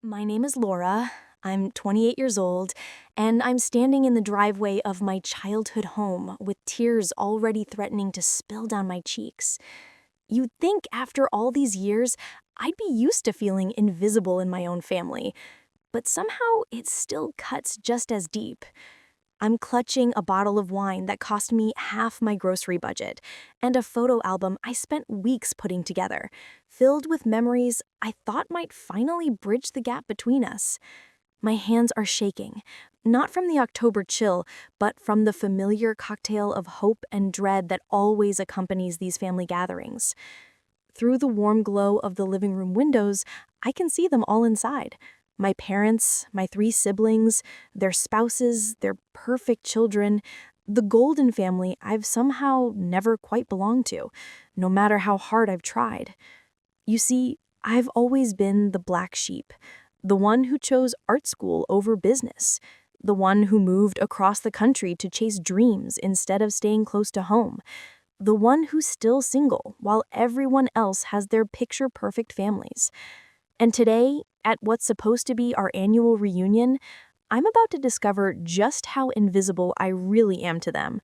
My name is Laura. I'm 28 years old, and I'm standing in the driveway of my childhood home with tears already threatening to spill down my cheeks. You'd think after all these years, I'd be used to feeling invisible in my own family, but somehow it still cuts just as deep. I'm clutching a bottle of wine that cost me half my grocery budget, and a photo album I spent weeks putting together, filled with memories I thought might finally bridge the gap between us. My hands are shaking, not from the October chill, but from the familiar cocktail of hope and dread that always accompanies these family gatherings. Through the warm glow of the living room windows, I can see them all inside. My parents, my three siblings, their spouses, their perfect children, the golden family I've somehow never quite belonged to, no matter how hard I've tried. You see, I've always been the black sheep, the one who chose art school over business, the one who moved across the country to chase dreams instead of staying close to home, the one who's still single while everyone else has their picture-perfect families. And today, at what's supposed to be our annual reunion, I'm about to discover just how invisible I really am to them.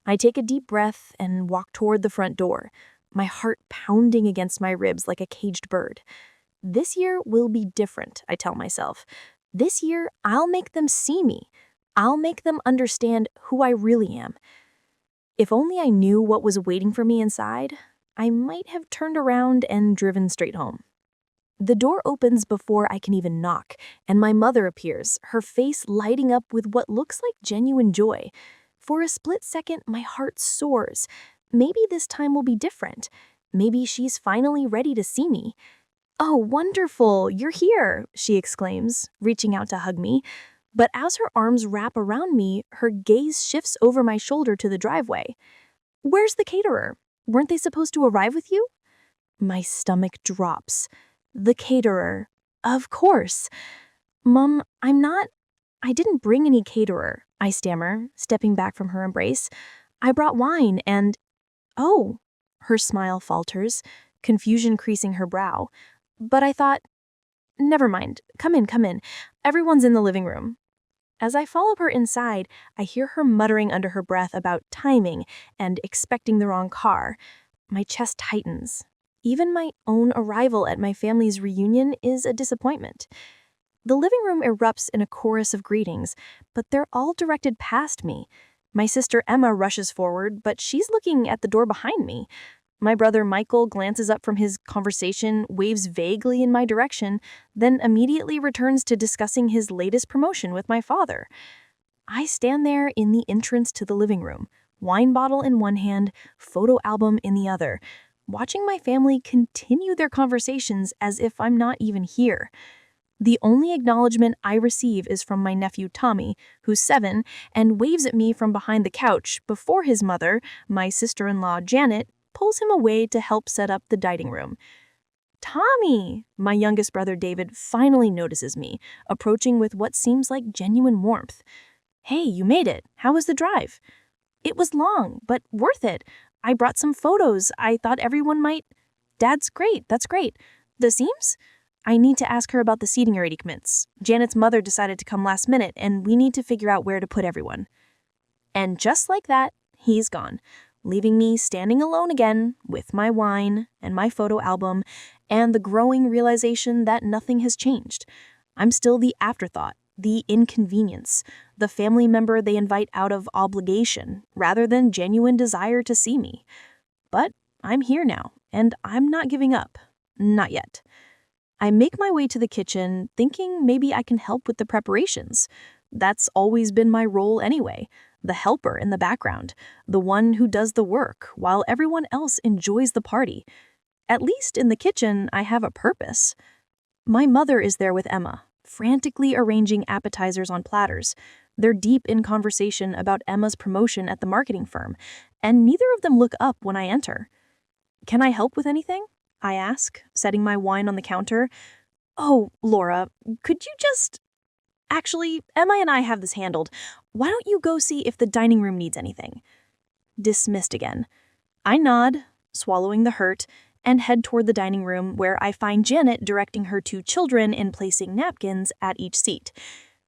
I take a deep breath and walk toward the front door, my heart pounding against my ribs like a caged bird. This year will be different, I tell myself. This year, I'll make them see me. I'll make them understand who I really am. If only I knew what was waiting for me inside, I might have turned around and driven straight home. The door opens before I can even knock, and my mother appears, her face lighting up with what looks like genuine joy. For a split second, my heart soars. Maybe this time will be different. Maybe she's finally ready to see me. "Oh, wonderful, you're here," she exclaims, reaching out to hug me. But as her arms wrap around me, her gaze shifts over my shoulder to the driveway. "Where's the caterer? Weren't they supposed to arrive with you?" My stomach drops. The caterer. Of course. "Mom, I didn't bring any caterer," I stammer, stepping back from her embrace. "I brought wine and—" "Oh," her smile falters, confusion creasing her brow. "But I thought—" "Never mind. Come in, come in. Everyone's in the living room." As I follow her inside, I hear her muttering under her breath about timing and expecting the wrong car. My chest tightens. Even my own arrival at my family's reunion is a disappointment. The living room erupts in a chorus of greetings, but they're all directed past me. My sister Emma rushes forward, but she's looking at the door behind me. My brother Michael glances up from his conversation, waves vaguely in my direction, then immediately returns to discussing his latest promotion with my father. I stand there in the entrance to the living room, wine bottle in one hand, photo album in the other, watching my family continue their conversations as if I'm not even here. The only acknowledgement I receive is from my nephew Tommy, who's 7, and waves at me from behind the couch before his mother, my sister-in-law Janet, pulls him away to help set up the dining room. "Tommy!" My youngest brother David finally notices me, approaching with what seems like genuine warmth. "Hey, you made it. How was the drive?" "It was long, but worth it. I brought some photos. I thought everyone might—" "Dad's great. That's great. The seams? I need to ask her about the seating arrangements. Janet's mother decided to come last minute, and we need to figure out where to put everyone." And just like that, he's gone, leaving me standing alone again with my wine and my photo album and the growing realization that nothing has changed. I'm still the afterthought, the inconvenience, the family member they invite out of obligation rather than genuine desire to see me. But I'm here now, and I'm not giving up. Not yet. I make my way to the kitchen, thinking maybe I can help with the preparations. That's always been my role anyway, the helper in the background, the one who does the work while everyone else enjoys the party. At least in the kitchen, I have a purpose. My mother is there with Emma, frantically arranging appetizers on platters. They're deep in conversation about Emma's promotion at the marketing firm, and neither of them look up when I enter. "Can I help with anything?" I ask, setting my wine on the counter. "Oh, Laura, could you just—" "Actually, Emma and I have this handled. Why don't you go see if the dining room needs anything?" Dismissed again. I nod, swallowing the hurt, and head toward the dining room where I find Janet directing her two children in placing napkins at each seat.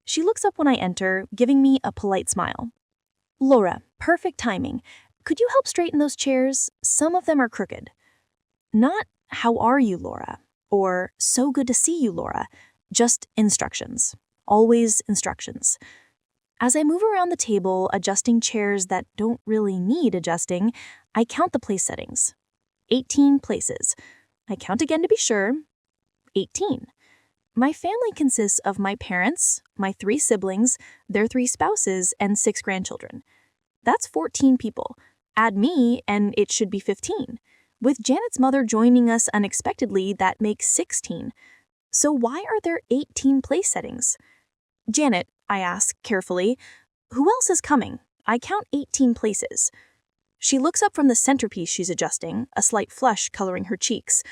She looks up when I enter, giving me a polite smile. "Laura, perfect timing. Could you help straighten those chairs? Some of them are crooked." Not, "How are you, Laura?" or "So good to see you, Laura." Just instructions. Always instructions. As I move around the table, adjusting chairs that don't really need adjusting, I count the place settings. 18 places. I count again to be sure. 18. My family consists of my parents, my 3 siblings, their 3 spouses, and 6 grandchildren. That's 14 people. Add me, and it should be 15. With Janet's mother joining us unexpectedly, that makes 16. So why are there 18 place settings? "Janet," I ask carefully, "who else is coming? I count 18 places." She looks up from the centerpiece she's adjusting, a slight flush coloring her cheeks.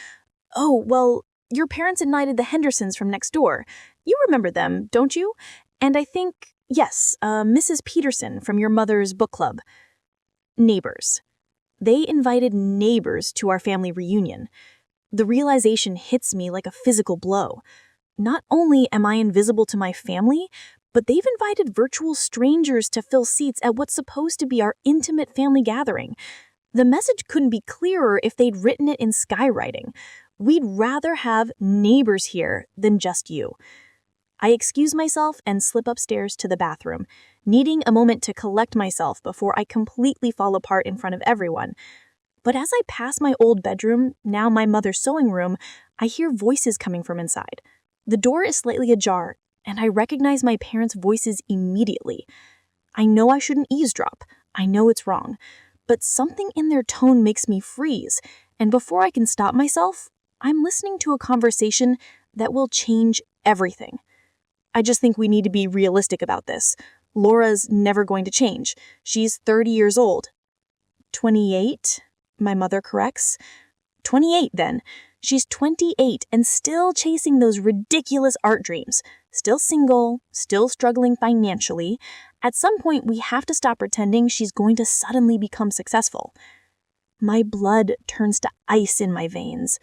"Oh, well, your parents invited the Hendersons from next door. You remember them, don't you? And I think, yes, Mrs. Peterson from your mother's book club." Neighbors. They invited neighbors to our family reunion. The realization hits me like a physical blow. Not only am I invisible to my family, but they've invited virtual strangers to fill seats at what's supposed to be our intimate family gathering. The message couldn't be clearer if they'd written it in skywriting. "We'd rather have neighbors here than just you." I excuse myself and slip upstairs to the bathroom, needing a moment to collect myself before I completely fall apart in front of everyone. But as I pass my old bedroom, now my mother's sewing room, I hear voices coming from inside. The door is slightly ajar, and I recognize my parents' voices immediately. I know I shouldn't eavesdrop. I know it's wrong. But something in their tone makes me freeze, and before I can stop myself, I'm listening to a conversation that will change everything. I just think we need to be realistic about this. Laura's never going to change. She's 30 years old. 28, my mother corrects. 28 then. She's 28 and still chasing those ridiculous art dreams. Still single, still struggling financially. At some point, we have to stop pretending she's going to suddenly become successful. My blood turns to ice in my veins.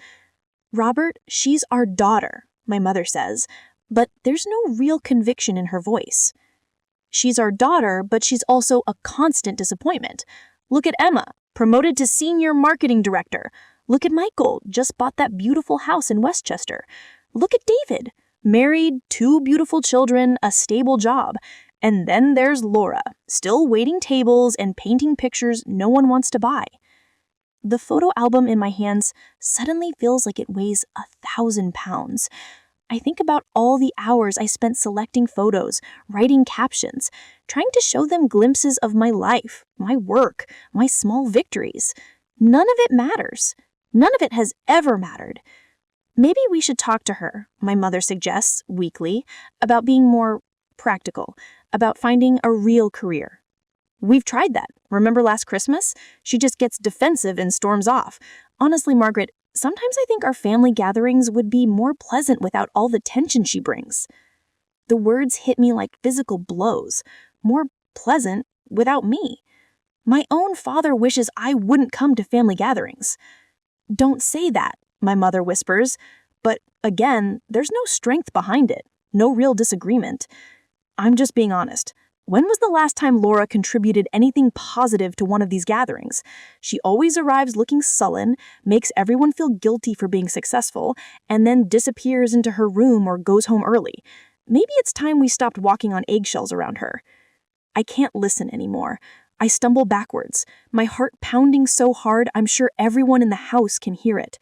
"Robert, she's our daughter," my mother says, but there's no real conviction in her voice. "She's our daughter, but she's also a constant disappointment. Look at Emma, promoted to senior marketing director. Look at Michael, just bought that beautiful house in Westchester. Look at David, married, 2 beautiful children, a stable job. And then there's Laura, still waiting tables and painting pictures no one wants to buy." The photo album in my hands suddenly feels like it weighs 1,000 pounds. I think about all the hours I spent selecting photos, writing captions, trying to show them glimpses of my life, my work, my small victories. None of it matters. None of it has ever mattered. "Maybe we should talk to her," my mother suggests, weakly, about being more practical, about finding a real career. We've tried that. Remember last Christmas? She just gets defensive and storms off. Honestly, Margaret, sometimes I think our family gatherings would be more pleasant without all the tension she brings. The words hit me like physical blows. More pleasant without me. My own father wishes I wouldn't come to family gatherings. "Don't say that," my mother whispers. But again, there's no strength behind it. No real disagreement. I'm just being honest. When was the last time Laura contributed anything positive to one of these gatherings? She always arrives looking sullen, makes everyone feel guilty for being successful, and then disappears into her room or goes home early. Maybe it's time we stopped walking on eggshells around her. I can't listen anymore. I stumble backwards, my heart pounding so hard I'm sure everyone in the house can hear it.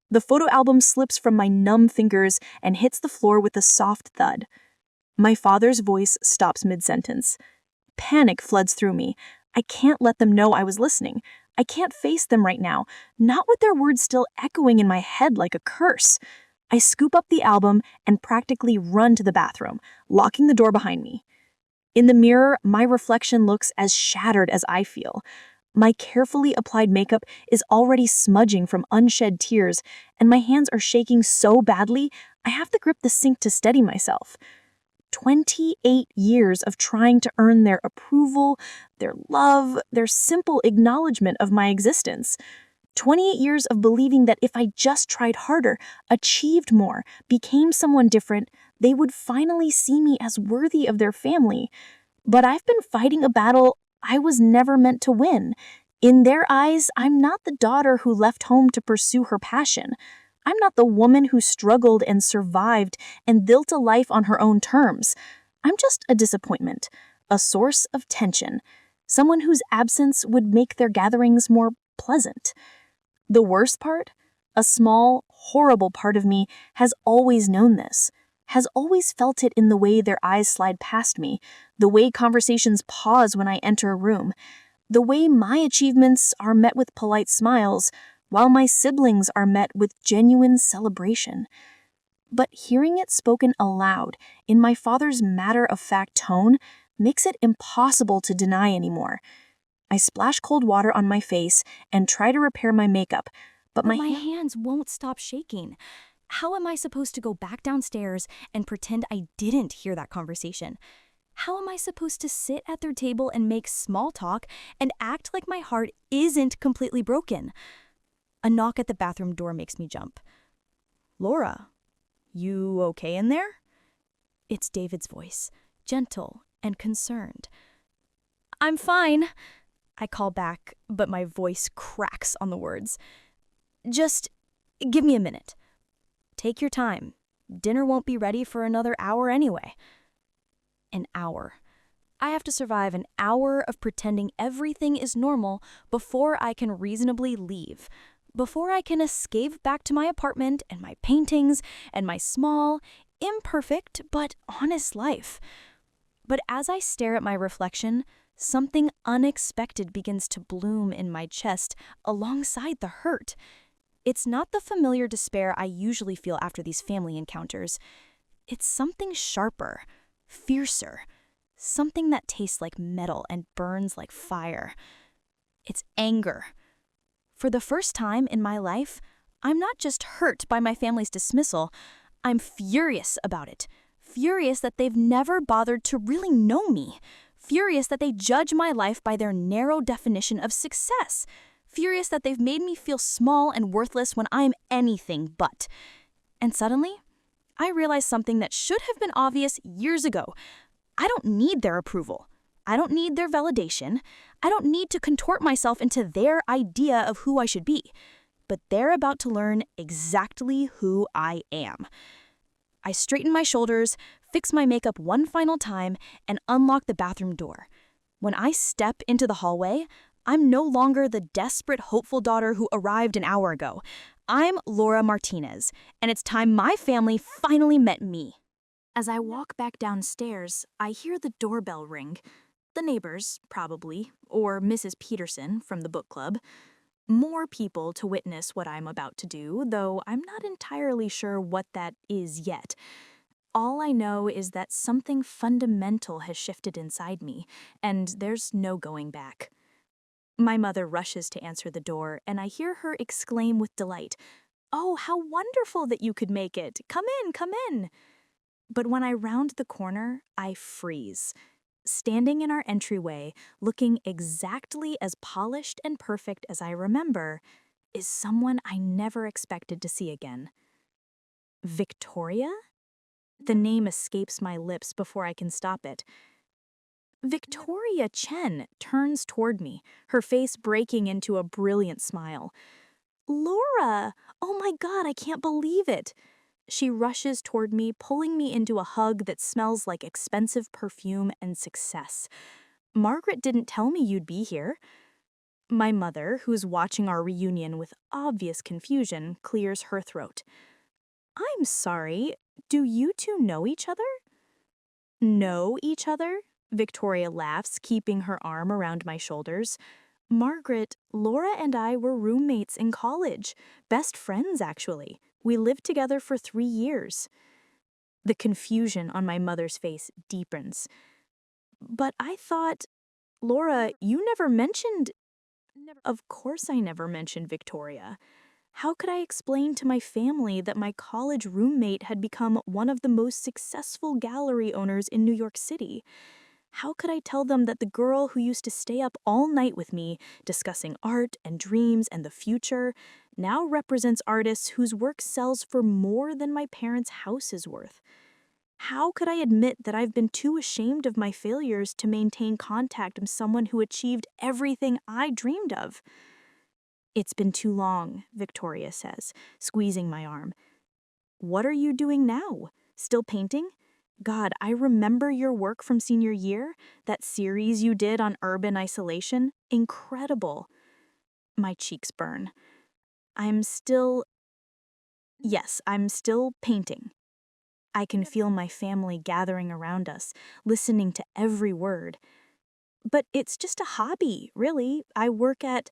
The photo album slips from my numb fingers and hits the floor with a soft thud. My father's voice stops mid-sentence. Panic floods through me. I can't let them know I was listening. I can't face them right now, not with their words still echoing in my head like a curse. I scoop up the album and practically run to the bathroom, locking the door behind me. In the mirror, my reflection looks as shattered as I feel. My carefully applied makeup is already smudging from unshed tears, and my hands are shaking so badly I have to grip the sink to steady myself. 28 years of trying to earn their approval, their love, their simple acknowledgement of my existence. 28 years of believing that if I just tried harder, achieved more, became someone different, they would finally see me as worthy of their family. But I've been fighting a battle I was never meant to win. In their eyes, I'm not the daughter who left home to pursue her passion. I'm not the woman who struggled and survived and built a life on her own terms. I'm just a disappointment, a source of tension, someone whose absence would make their gatherings more pleasant. The worst part? A small, horrible part of me has always known this, has always felt it in the way their eyes slide past me, the way conversations pause when I enter a room, the way my achievements are met with polite smiles, while my siblings are met with genuine celebration. But hearing it spoken aloud, in my father's matter-of-fact tone, makes it impossible to deny anymore. I splash cold water on my face and try to repair my makeup, but my hands won't stop shaking. How am I supposed to go back downstairs and pretend I didn't hear that conversation? How am I supposed to sit at their table and make small talk and act like my heart isn't completely broken? A knock at the bathroom door makes me jump. Laura, you okay in there? It's David's voice, gentle and concerned. I'm fine, I call back, but my voice cracks on the words. Just give me a minute. Take your time. Dinner won't be ready for another hour anyway. An hour. I have to survive an hour of pretending everything is normal before I can reasonably leave, before I can escape back to my apartment and my paintings and my small, imperfect, but honest life. But as I stare at my reflection, something unexpected begins to bloom in my chest alongside the hurt. It's not the familiar despair I usually feel after these family encounters. It's something sharper, fiercer, something that tastes like metal and burns like fire. It's anger. For the first time in my life, I'm not just hurt by my family's dismissal, I'm furious about it. Furious that they've never bothered to really know me. Furious that they judge my life by their narrow definition of success. Furious that they've made me feel small and worthless when I'm anything but. And suddenly, I realize something that should have been obvious years ago. I don't need their approval. I don't need their validation. I don't need to contort myself into their idea of who I should be. But they're about to learn exactly who I am. I straighten my shoulders, fix my makeup one final time, and unlock the bathroom door. When I step into the hallway, I'm no longer the desperate, hopeful daughter who arrived an hour ago. I'm Laura Martinez, and it's time my family finally met me. As I walk back downstairs, I hear the doorbell ring. The neighbors, probably, or Mrs. Peterson from the book club. More people to witness what I'm about to do, though I'm not entirely sure what that is yet. All I know is that something fundamental has shifted inside me, and there's no going back. My mother rushes to answer the door, and I hear her exclaim with delight, "Oh, how wonderful that you could make it! Come in, come in!" But when I round the corner, I freeze. Standing in our entryway, looking exactly as polished and perfect as I remember, is someone I never expected to see again. Victoria? The name escapes my lips before I can stop it. Victoria Chen turns toward me, her face breaking into a brilliant smile. "Laura! Oh my God, I can't believe it!" She rushes toward me, pulling me into a hug that smells like expensive perfume and success. "Margaret didn't tell me you'd be here." My mother, who's watching our reunion with obvious confusion, clears her throat. "I'm sorry, do you two know each other?" "Know each other?" Victoria laughs, keeping her arm around my shoulders. "Margaret, Laura and I were roommates in college. Best friends, actually. We lived together for 3 years." The confusion on my mother's face deepens. "But I thought, Laura, you never mentioned—" Of course I never mentioned Victoria. How could I explain to my family that my college roommate had become one of the most successful gallery owners in New York City? How could I tell them that the girl who used to stay up all night with me, discussing art and dreams and the future, now represents artists whose work sells for more than my parents' house is worth? How could I admit that I've been too ashamed of my failures to maintain contact with someone who achieved everything I dreamed of? It's been too long, Victoria says, squeezing my arm. What are you doing now? Still painting? God, I remember your work from senior year, that series you did on urban isolation. Incredible. My cheeks burn. Yes, I'm still painting. I can feel my family gathering around us, listening to every word. But it's just a hobby, really. I work at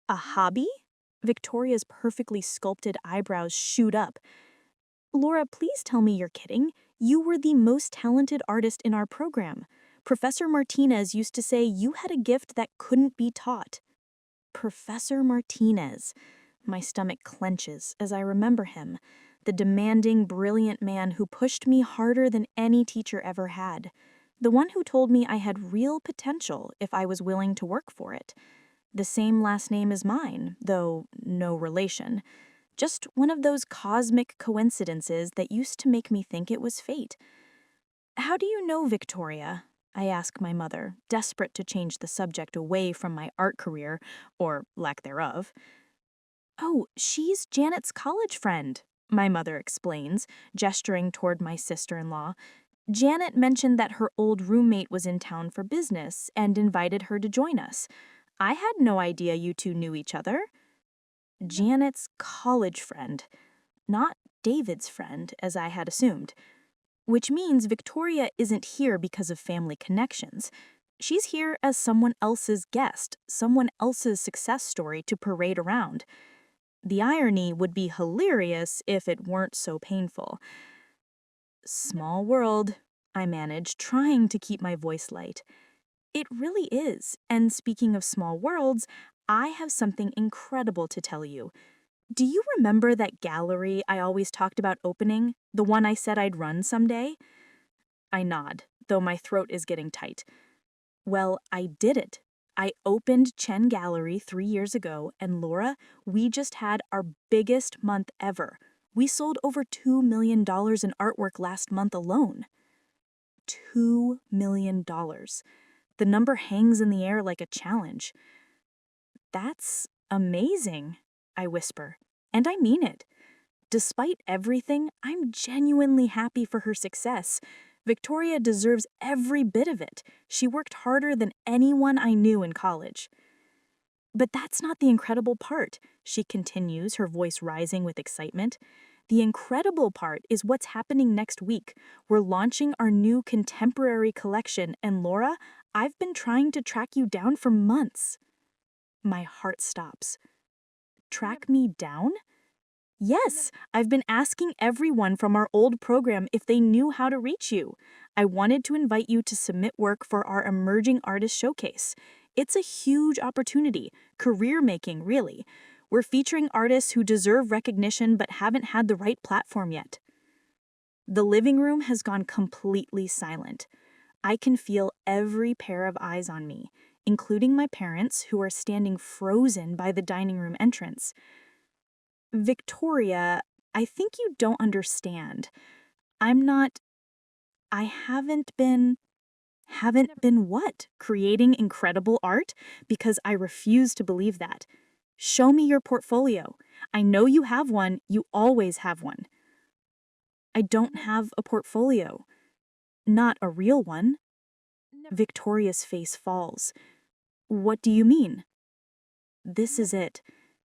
a hobby? Victoria's perfectly sculpted eyebrows shoot up. Laura, please tell me you're kidding. You were the most talented artist in our program. Professor Martinez used to say you had a gift that couldn't be taught. Professor Martinez. My stomach clenches as I remember him, the demanding, brilliant man who pushed me harder than any teacher ever had. The one who told me I had real potential if I was willing to work for it. The same last name as mine, though no relation. Just one of those cosmic coincidences that used to make me think it was fate. How do you know Victoria? I ask my mother, desperate to change the subject away from my art career, or lack thereof. Oh, she's Janet's college friend, my mother explains, gesturing toward my sister-in-law. Janet mentioned that her old roommate was in town for business and invited her to join us. I had no idea you two knew each other. Janet's college friend, not David's friend, as I had assumed. Which means Victoria isn't here because of family connections. She's here as someone else's guest, someone else's success story to parade around. The irony would be hilarious if it weren't so painful. Small world, I manage, trying to keep my voice light. It really is, and speaking of small worlds, I have something incredible to tell you. Do you remember that gallery I always talked about opening, the one I said I'd run someday? I nod, though my throat is getting tight. Well, I did it. I opened Chen Gallery 3 years ago, and Laura, we just had our biggest month ever. We sold over $2 million in artwork last month alone. $2 million. The number hangs in the air like a challenge. That's amazing, I whisper, and I mean it. Despite everything, I'm genuinely happy for her success. Victoria deserves every bit of it. She worked harder than anyone I knew in college. But that's not the incredible part, she continues, her voice rising with excitement. The incredible part is what's happening next week. We're launching our new contemporary collection, and Laura, I've been trying to track you down for months. My heart stops. Track me down? Yes, I've been asking everyone from our old program if they knew how to reach you. I wanted to invite you to submit work for our Emerging Artist Showcase. It's a huge opportunity, career-making, really. We're featuring artists who deserve recognition but haven't had the right platform yet. The living room has gone completely silent. I can feel every pair of eyes on me, including my parents, who are standing frozen by the dining room entrance. Victoria, I think you don't understand. I haven't been what? Creating incredible art? Because I refuse to believe that. Show me your portfolio. I know you have one, you always have one. I don't have a portfolio. Not a real one. Victoria's face falls. What do you mean? This is it.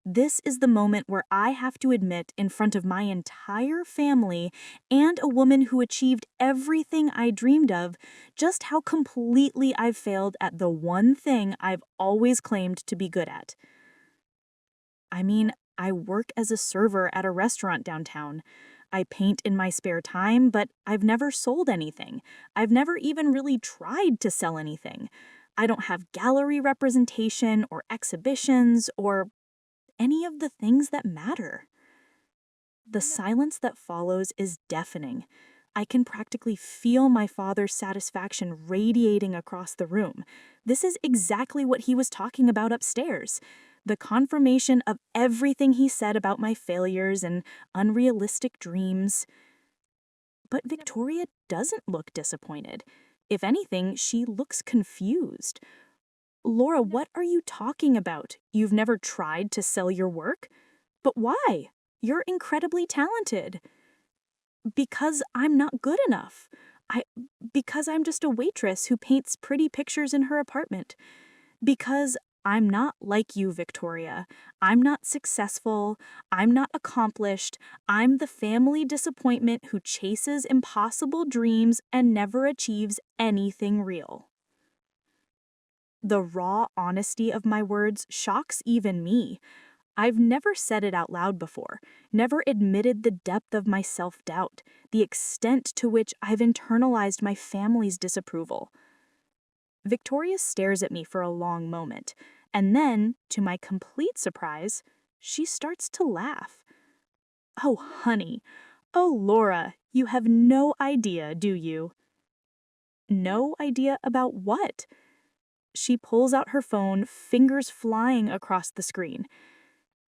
This is the moment where I have to admit in front of my entire family and a woman who achieved everything I dreamed of, just how completely I've failed at the one thing I've always claimed to be good at. I mean, I work as a server at a restaurant downtown. I paint in my spare time, but I've never sold anything. I've never even really tried to sell anything. I don't have gallery representation or exhibitions or any of the things that matter. The silence that follows is deafening. I can practically feel my father's satisfaction radiating across the room. This is exactly what he was talking about upstairs. The confirmation of everything he said about my failures and unrealistic dreams. But Victoria doesn't look disappointed. If anything, she looks confused. Laura, what are you talking about? You've never tried to sell your work? But why? You're incredibly talented. Because I'm not good enough. I because I'm just a waitress who paints pretty pictures in her apartment. Because I'm not like you, Victoria. I'm not successful. I'm not accomplished. I'm the family disappointment who chases impossible dreams and never achieves anything real. The raw honesty of my words shocks even me. I've never said it out loud before, never admitted the depth of my self-doubt, the extent to which I've internalized my family's disapproval. Victoria stares at me for a long moment, and then, to my complete surprise, she starts to laugh. Oh, honey. Oh, Laura, you have no idea, do you? No idea about what? She pulls out her phone, fingers flying across the screen.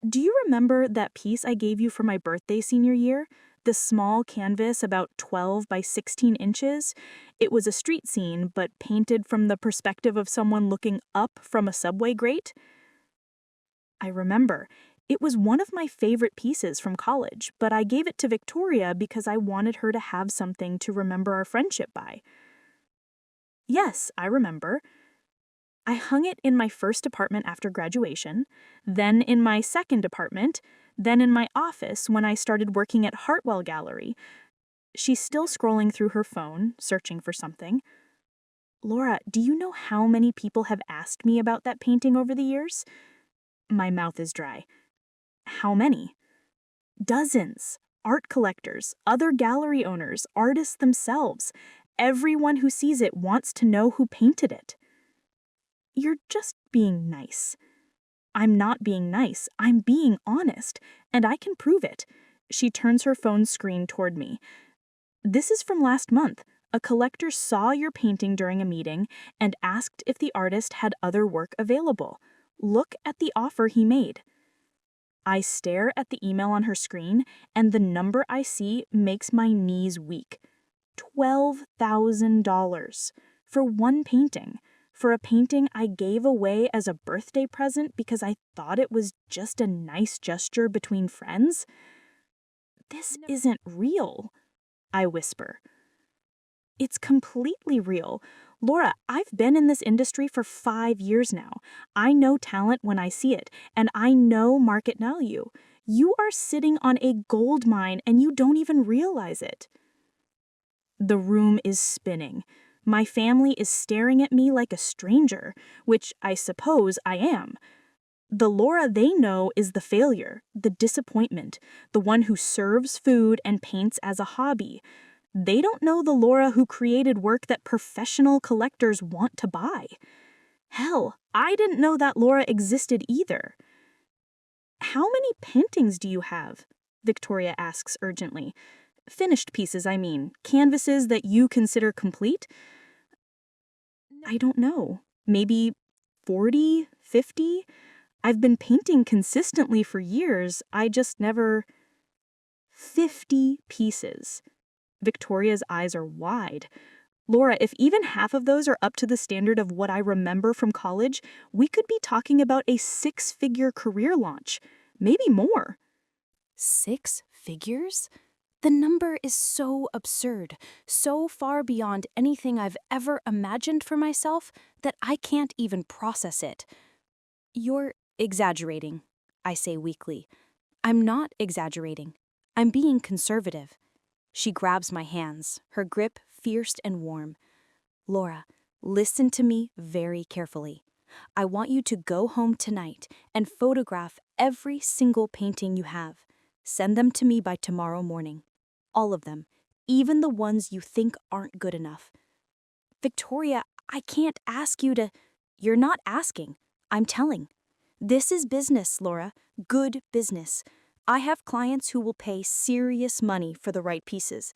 Do you remember that piece I gave you for my birthday senior year? The small canvas about 12 by 16 inches? It was a street scene, but painted from the perspective of someone looking up from a subway grate. I remember. It was one of my favorite pieces from college, but I gave it to Victoria because I wanted her to have something to remember our friendship by. Yes, I remember. I hung it in my first apartment after graduation, then in my second apartment, then in my office when I started working at Hartwell Gallery. She's still scrolling through her phone, searching for something. Laura, do you know how many people have asked me about that painting over the years? My mouth is dry. How many? Dozens. Art collectors, other gallery owners, artists themselves. Everyone who sees it wants to know who painted it. You're just being nice. I'm not being nice. I'm being honest, and I can prove it. She turns her phone screen toward me. This is from last month. A collector saw your painting during a meeting and asked if the artist had other work available. Look at the offer he made. I stare at the email on her screen, and the number I see makes my knees weak. $12,000 for one painting. For a painting I gave away as a birthday present because I thought it was just a nice gesture between friends? This isn't real, I whisper. It's completely real. Laura, I've been in this industry for 5 years now. I know talent when I see it, and I know market value. You are sitting on a gold mine and you don't even realize it. The room is spinning. My family is staring at me like a stranger, which I suppose I am. The Laura they know is the failure, the disappointment, the one who serves food and paints as a hobby. They don't know the Laura who created work that professional collectors want to buy. Hell, I didn't know that Laura existed either. How many paintings do you have? Victoria asks urgently. Finished pieces, I mean. Canvases that you consider complete? I don't know. Maybe 40, 50? I've been painting consistently for years. I just never... 50 pieces. Victoria's eyes are wide. Laura, if even half of those are up to the standard of what I remember from college, we could be talking about a 6-figure career launch. Maybe more. 6 figures? The number is so absurd, so far beyond anything I've ever imagined for myself that I can't even process it. You're exaggerating, I say weakly. I'm not exaggerating. I'm being conservative. She grabs my hands, her grip fierce and warm. Laura, listen to me very carefully. I want you to go home tonight and photograph every single painting you have. Send them to me by tomorrow morning. All of them, even the ones you think aren't good enough. Victoria, I can't ask you to... You're not asking. I'm telling. This is business, Laura. Good business. I have clients who will pay serious money for the right pieces.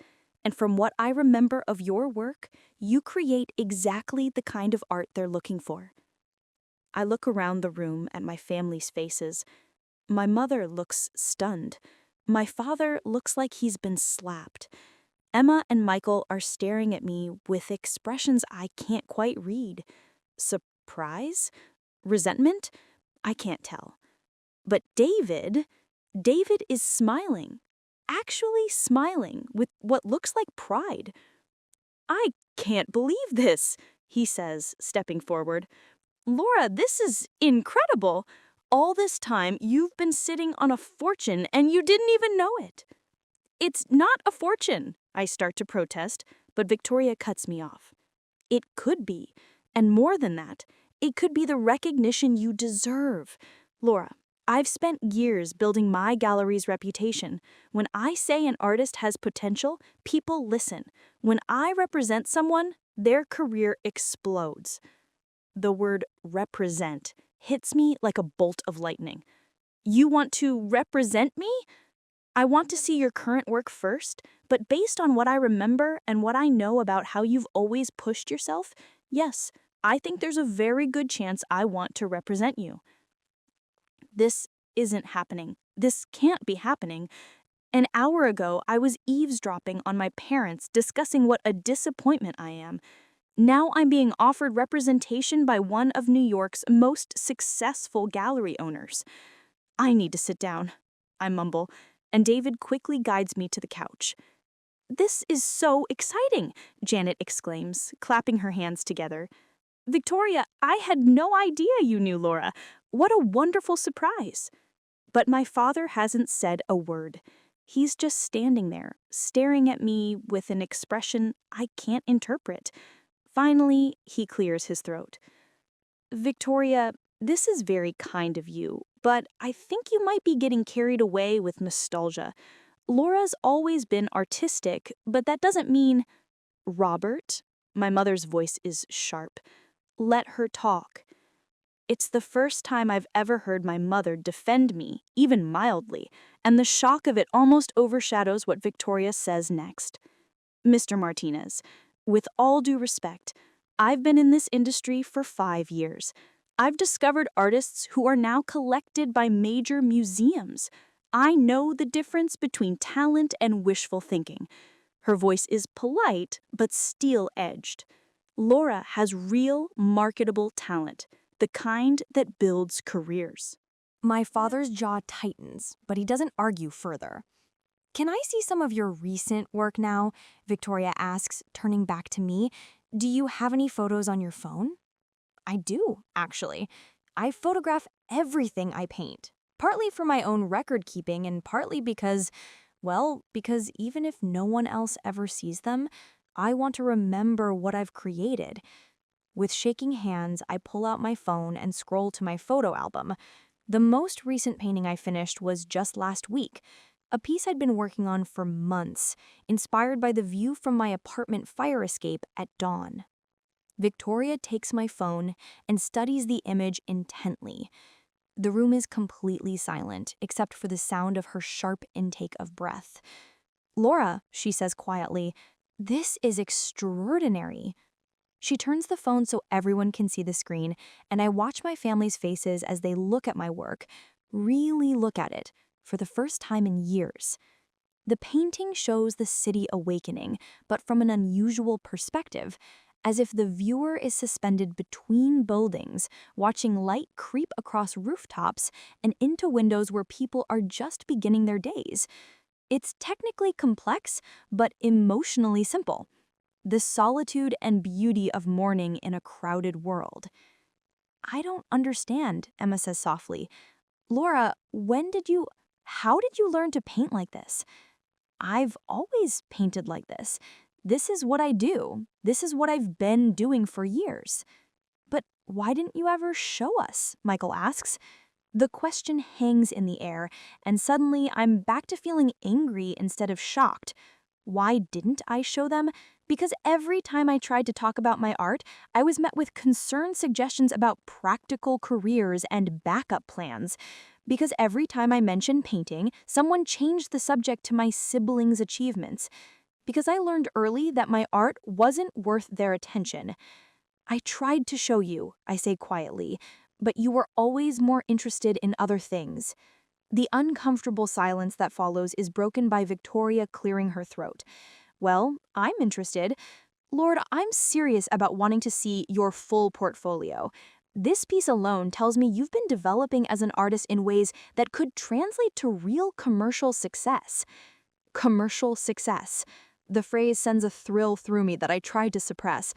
And from what I remember of your work, you create exactly the kind of art they're looking for. I look around the room at my family's faces. My mother looks stunned. My father looks like he's been slapped. Emma and Michael are staring at me with expressions I can't quite read. Surprise? Resentment? I can't tell. But David is smiling. Actually smiling with what looks like pride. I can't believe this, he says, stepping forward. Laura, this is incredible. All this time, you've been sitting on a fortune and you didn't even know it. It's not a fortune, I start to protest, but Victoria cuts me off. It could be, and more than that, it could be the recognition you deserve. Laura, I've spent years building my gallery's reputation. When I say an artist has potential, people listen. When I represent someone, their career explodes. The word represent hits me like a bolt of lightning. You want to represent me? I want to see your current work first, but based on what I remember and what I know about how you've always pushed yourself, yes, I think there's a very good chance I want to represent you. This isn't happening. This can't be happening. An hour ago, I was eavesdropping on my parents discussing what a disappointment I am. Now I'm being offered representation by one of New York's most successful gallery owners. I need to sit down, I mumble, and David quickly guides me to the couch. This is so exciting, Janet exclaims, clapping her hands together. Victoria, I had no idea you knew Laura. What a wonderful surprise. But my father hasn't said a word. He's just standing there, staring at me with an expression I can't interpret. Finally, he clears his throat. Victoria, this is very kind of you, but I think you might be getting carried away with nostalgia. Laura's always been artistic, but that doesn't mean... Robert, my mother's voice is sharp. Let her talk. It's the first time I've ever heard my mother defend me, even mildly, and the shock of it almost overshadows what Victoria says next. Mr. Martinez, with all due respect, I've been in this industry for 5 years. I've discovered artists who are now collected by major museums. I know the difference between talent and wishful thinking. Her voice is polite, but steel-edged. Laura has real, marketable talent, the kind that builds careers. My father's jaw tightens, but he doesn't argue further. Can I see some of your recent work now? Victoria asks, turning back to me. Do you have any photos on your phone? I do, actually. I photograph everything I paint, partly for my own record keeping and partly because even if no one else ever sees them, I want to remember what I've created. With shaking hands, I pull out my phone and scroll to my photo album. The most recent painting I finished was just last week, a piece I'd been working on for months, inspired by the view from my apartment fire escape at dawn. Victoria takes my phone and studies the image intently. The room is completely silent, except for the sound of her sharp intake of breath. Laura, she says quietly, this is extraordinary. She turns the phone so everyone can see the screen, and I watch my family's faces as they look at my work, really look at it, for the first time in years. The painting shows the city awakening, but from an unusual perspective, as if the viewer is suspended between buildings, watching light creep across rooftops and into windows where people are just beginning their days. It's technically complex, but emotionally simple. The solitude and beauty of morning in a crowded world. I don't understand, Emma says softly. Laura, how did you learn to paint like this? I've always painted like this. This is what I do. This is what I've been doing for years. But why didn't you ever show us? Michael asks. The question hangs in the air, and suddenly I'm back to feeling angry instead of shocked. Why didn't I show them? Because every time I tried to talk about my art, I was met with concerned suggestions about practical careers and backup plans. Because every time I mentioned painting, someone changed the subject to my siblings' achievements. because I learned early that my art wasn't worth their attention. I tried to show you, I say quietly, but you were always more interested in other things. The uncomfortable silence that follows is broken by Victoria clearing her throat. Well, I'm interested. Lord, I'm serious about wanting to see your full portfolio. This piece alone tells me you've been developing as an artist in ways that could translate to real commercial success. Commercial success. The phrase sends a thrill through me that I tried to suppress.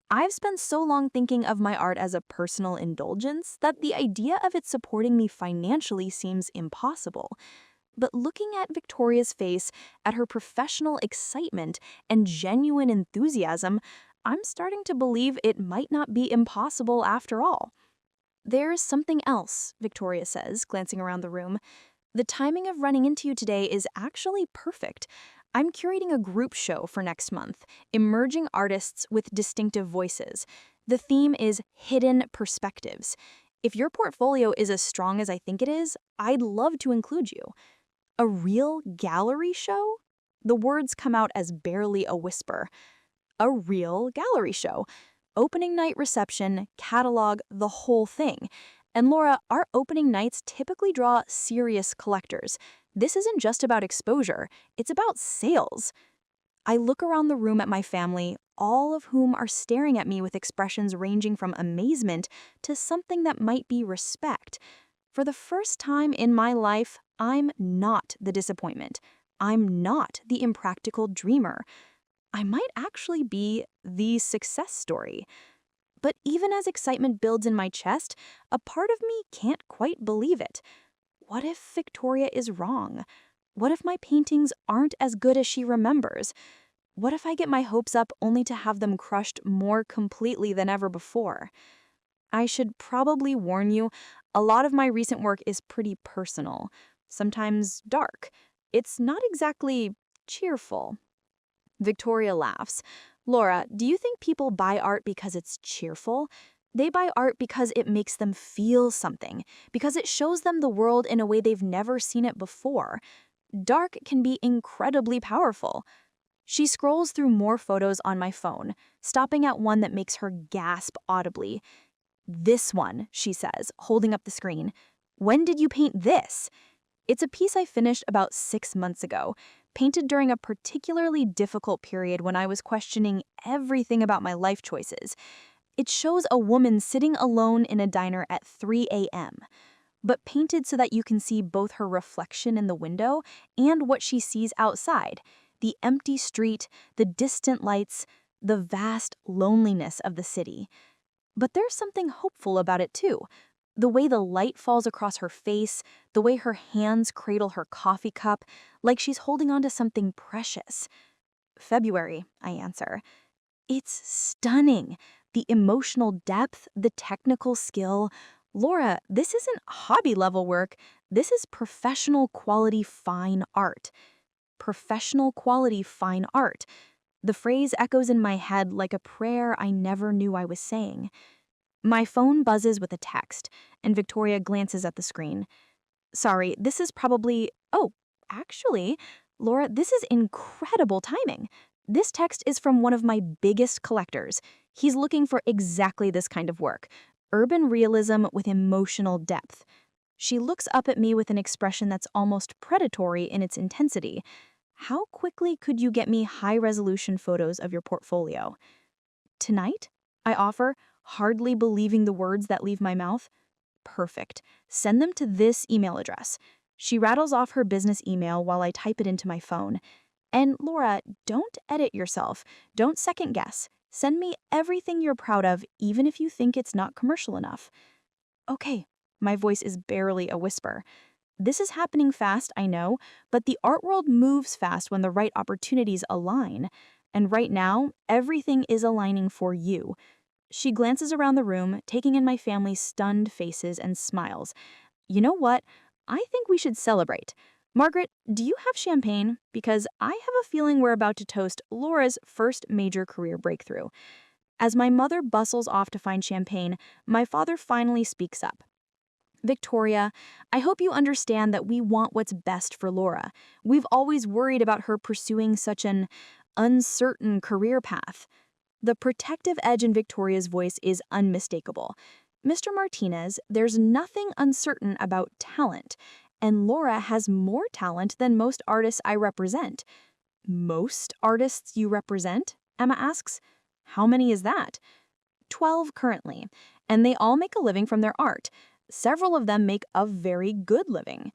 I've spent so long thinking of my art as a personal indulgence that the idea of it supporting me financially seems impossible. But looking at Victoria's face, at her professional excitement and genuine enthusiasm, I'm starting to believe it might not be impossible after all. There's something else, Victoria says, glancing around the room. The timing of running into you today is actually perfect. I'm curating a group show for next month, Emerging Artists with Distinctive Voices. The theme is Hidden Perspectives. If your portfolio is as strong as I think it is, I'd love to include you. A real gallery show? The words come out as barely a whisper. A real gallery show. Opening night reception, catalog, the whole thing. And Laura, our opening nights typically draw serious collectors. This isn't just about exposure, it's about sales. I look around the room at my family, all of whom are staring at me with expressions ranging from amazement to something that might be respect. For the first time in my life, I'm not the disappointment. I'm not the impractical dreamer. I might actually be the success story. But even as excitement builds in my chest, a part of me can't quite believe it. What if Victoria is wrong? What if my paintings aren't as good as she remembers? What if I get my hopes up only to have them crushed more completely than ever before? I should probably warn you, a lot of my recent work is pretty personal, sometimes dark. It's not exactly cheerful. Victoria laughs. Laura, do you think people buy art because it's cheerful? They buy art because it makes them feel something, because it shows them the world in a way they've never seen it before. Dark can be incredibly powerful. She scrolls through more photos on my phone, stopping at one that makes her gasp audibly. This one, she says, holding up the screen. When did you paint this? It's a piece I finished about 6 months ago, painted during a particularly difficult period when I was questioning everything about my life choices. It shows a woman sitting alone in a diner at 3 a.m., but painted so that you can see both her reflection in the window and what she sees outside, the empty street, the distant lights, the vast loneliness of the city. But there's something hopeful about it too. The way the light falls across her face, the way her hands cradle her coffee cup, like she's holding on to something precious. February, I answer. It's stunning. The emotional depth, the technical skill. Laura, this isn't hobby-level work. This is professional quality fine art. Professional quality fine art. The phrase echoes in my head like a prayer I never knew I was saying. My phone buzzes with a text, and Victoria glances at the screen. Sorry, this is probably... Oh, actually, Laura, this is incredible timing. This text is from one of my biggest collectors. He's looking for exactly this kind of work. Urban realism with emotional depth. She looks up at me with an expression that's almost predatory in its intensity. How quickly could you get me high-resolution photos of your portfolio? Tonight? I offer, hardly believing the words that leave my mouth. Perfect. Send them to this email address. She rattles off her business email while I type it into my phone. And Laura, don't edit yourself. Don't second guess. Send me everything you're proud of, even if you think it's not commercial enough. Okay, my voice is barely a whisper. This is happening fast, I know, but the art world moves fast when the right opportunities align. And right now, everything is aligning for you. She glances around the room, taking in my family's stunned faces and smiles. You know what? I think we should celebrate. Margaret, do you have champagne? Because I have a feeling we're about to toast Laura's first major career breakthrough. As my mother bustles off to find champagne, my father finally speaks up. Victoria, I hope you understand that we want what's best for Laura. We've always worried about her pursuing such an uncertain career path. The protective edge in Victoria's voice is unmistakable. Mr. Martinez, there's nothing uncertain about talent, and Laura has more talent than most artists I represent. Most artists you represent? Emma asks. How many is that? 12 currently, and they all make a living from their art. Several of them make a very good living.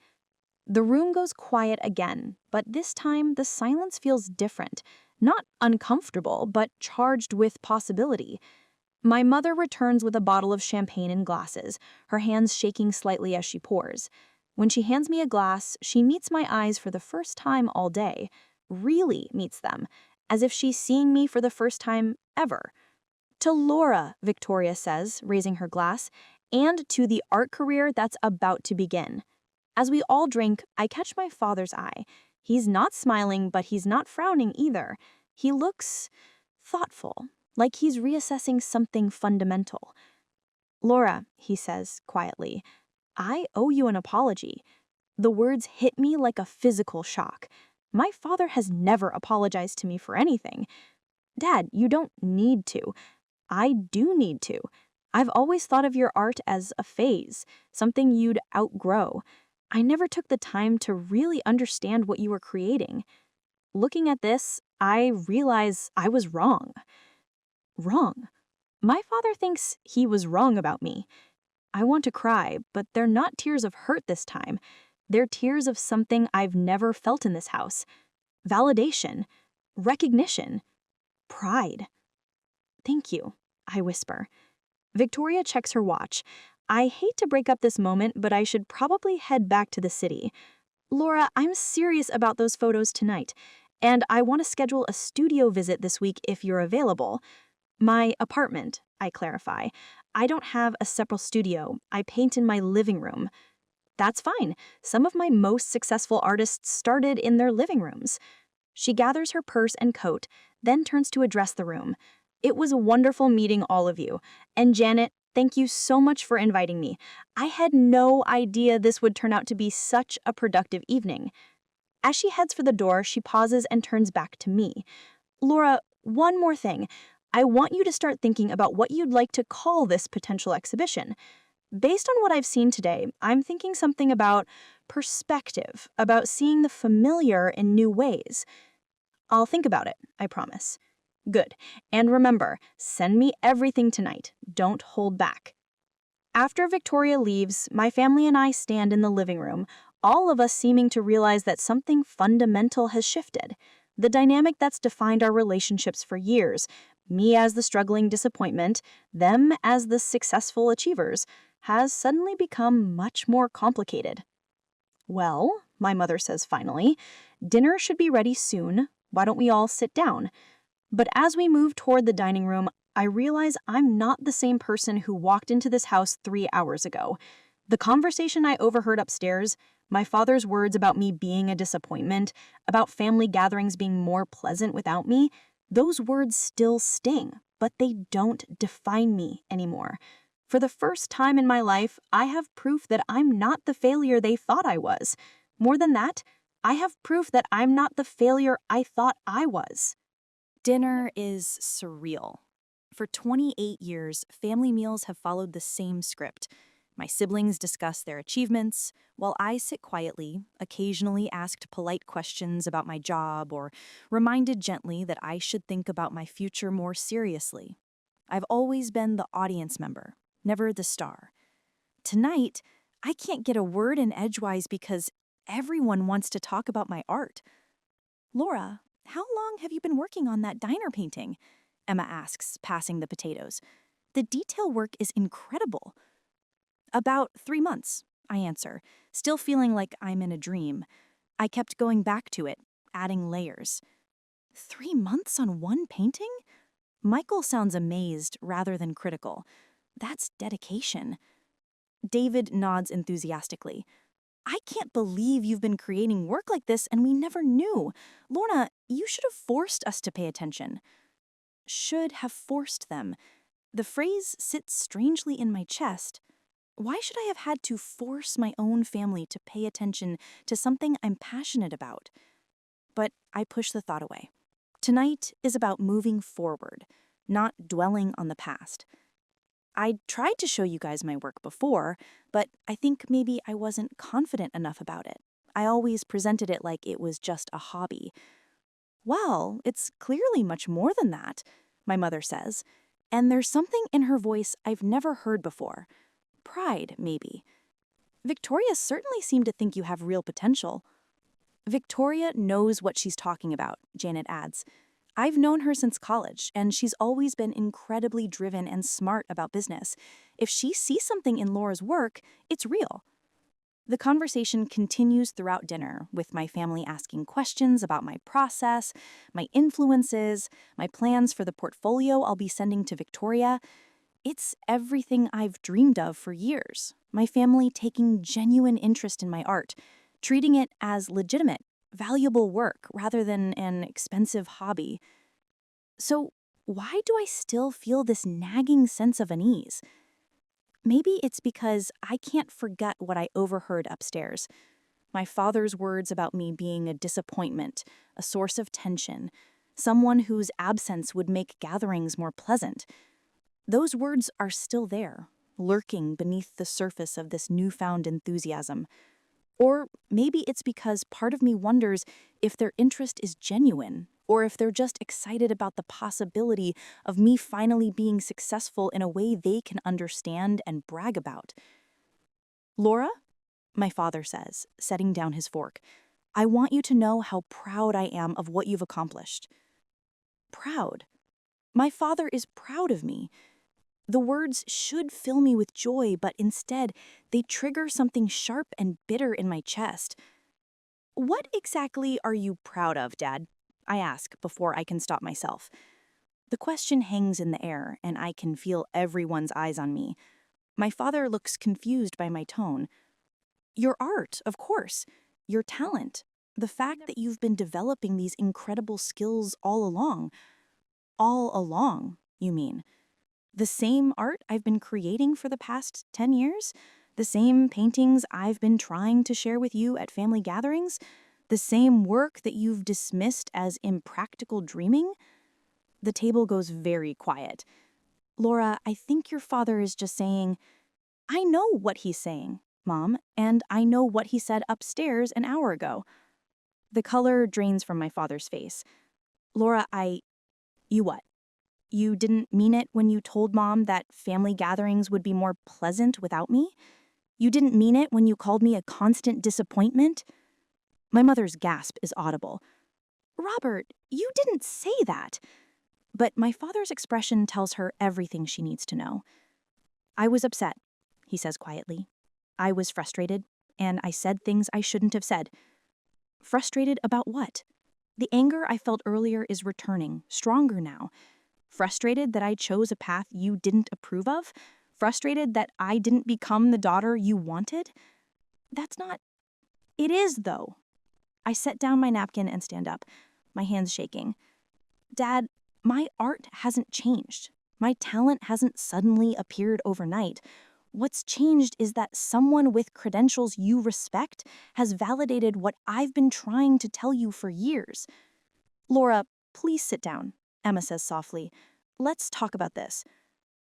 The room goes quiet again, but this time the silence feels different. Not uncomfortable, but charged with possibility. My mother returns with a bottle of champagne in glasses, her hands shaking slightly as she pours. When she hands me a glass, she meets my eyes for the first time all day. Really meets them, as if she's seeing me for the first time ever. To Laura, Victoria says, raising her glass, and to the art career that's about to begin. As we all drink, I catch my father's eye. He's not smiling, but he's not frowning either. He looks thoughtful, like he's reassessing something fundamental. Laura, he says quietly, I owe you an apology. The words hit me like a physical shock. My father has never apologized to me for anything. Dad, you don't need to. I do need to. I've always thought of your art as a phase, something you'd outgrow. I never took the time to really understand what you were creating. Looking at this, I realize I was wrong. Wrong. My father thinks he was wrong about me. I want to cry, but they're not tears of hurt this time. They're tears of something I've never felt in this house. Validation, recognition, pride. Thank you, I whisper. Victoria checks her watch. I hate to break up this moment, but I should probably head back to the city. Laura, I'm serious about those photos tonight, and I want to schedule a studio visit this week if you're available. My apartment, I clarify. I don't have a separate studio. I paint in my living room. That's fine. Some of my most successful artists started in their living rooms. She gathers her purse and coat, then turns to address the room. It was wonderful meeting all of you. And Janet, thank you so much for inviting me. I had no idea this would turn out to be such a productive evening. As she heads for the door, she pauses and turns back to me. Laura, one more thing. I want you to start thinking about what you'd like to call this potential exhibition. Based on what I've seen today, I'm thinking something about perspective, about seeing the familiar in new ways. I'll think about it, I promise. Good. And remember, send me everything tonight. Don't hold back. After Victoria leaves, my family and I stand in the living room, all of us seeming to realize that something fundamental has shifted. The dynamic that's defined our relationships for years, me as the struggling disappointment, them as the successful achievers, has suddenly become much more complicated. Well, my mother says finally, dinner should be ready soon. Why don't we all sit down? But as we move toward the dining room, I realize I'm not the same person who walked into this house 3 hours ago. The conversation I overheard upstairs, my father's words about me being a disappointment, about family gatherings being more pleasant without me, those words still sting, but they don't define me anymore. For the first time in my life, I have proof that I'm not the failure they thought I was. More than that, I have proof that I'm not the failure I thought I was. Dinner is surreal. For 28 years, family meals have followed the same script. My siblings discuss their achievements, while I sit quietly, occasionally asked polite questions about my job or reminded gently that I should think about my future more seriously. I've always been the audience member, never the star. Tonight, I can't get a word in edgewise because everyone wants to talk about my art. Laura, how long have you been working on that diner painting? Emma asks, passing the potatoes. The detail work is incredible. About 3 months, I answer, still feeling like I'm in a dream. I kept going back to it, adding layers. 3 months on one painting? Michael sounds amazed rather than critical. That's dedication. David nods enthusiastically. I can't believe you've been creating work like this and we never knew. Lorna, you should have forced us to pay attention. Should have forced them. The phrase sits strangely in my chest. Why should I have had to force my own family to pay attention to something I'm passionate about? But I push the thought away. Tonight is about moving forward, not dwelling on the past. I tried to show you guys my work before, but I think maybe I wasn't confident enough about it. I always presented it like it was just a hobby. Well, it's clearly much more than that, my mother says, and there's something in her voice I've never heard before. Pride, maybe. Victoria certainly seemed to think you have real potential. Victoria knows what she's talking about, Janet adds. I've known her since college, and she's always been incredibly driven and smart about business. If she sees something in Laura's work, it's real. The conversation continues throughout dinner, with my family asking questions about my process, my influences, my plans for the portfolio I'll be sending to Victoria. It's everything I've dreamed of for years. My family taking genuine interest in my art, treating it as legitimate, valuable work rather than an expensive hobby. So, why do I still feel this nagging sense of unease? Maybe it's because I can't forget what I overheard upstairs. My father's words about me being a disappointment, a source of tension, someone whose absence would make gatherings more pleasant. Those words are still there, lurking beneath the surface of this newfound enthusiasm. Or maybe it's because part of me wonders if their interest is genuine, or if they're just excited about the possibility of me finally being successful in a way they can understand and brag about. Laura, my father says, setting down his fork, I want you to know how proud I am of what you've accomplished. Proud. My father is proud of me. The words should fill me with joy, but instead, they trigger something sharp and bitter in my chest. What exactly are you proud of, Dad? I ask before I can stop myself. The question hangs in the air, and I can feel everyone's eyes on me. My father looks confused by my tone. Your art, of course. Your talent. The fact that you've been developing these incredible skills all along. All along, you mean? The same art I've been creating for the past 10 years? The same paintings I've been trying to share with you at family gatherings? The same work that you've dismissed as impractical dreaming? The table goes very quiet. Laura, I think your father is just saying, I know what he's saying, Mom, and I know what he said upstairs an hour ago. The color drains from my father's face. Laura, You what? You didn't mean it when you told Mom that family gatherings would be more pleasant without me? You didn't mean it when you called me a constant disappointment? My mother's gasp is audible. Robert, you didn't say that. But my father's expression tells her everything she needs to know. I was upset, he says quietly. I was frustrated, and I said things I shouldn't have said. Frustrated about what? The anger I felt earlier is returning, stronger now. Frustrated that I chose a path you didn't approve of? Frustrated that I didn't become the daughter you wanted? That's not... It is, though. I set down my napkin and stand up, my hands shaking. Dad, my art hasn't changed. My talent hasn't suddenly appeared overnight. What's changed is that someone with credentials you respect has validated what I've been trying to tell you for years. Laura, please sit down, Emma says softly. Let's talk about this.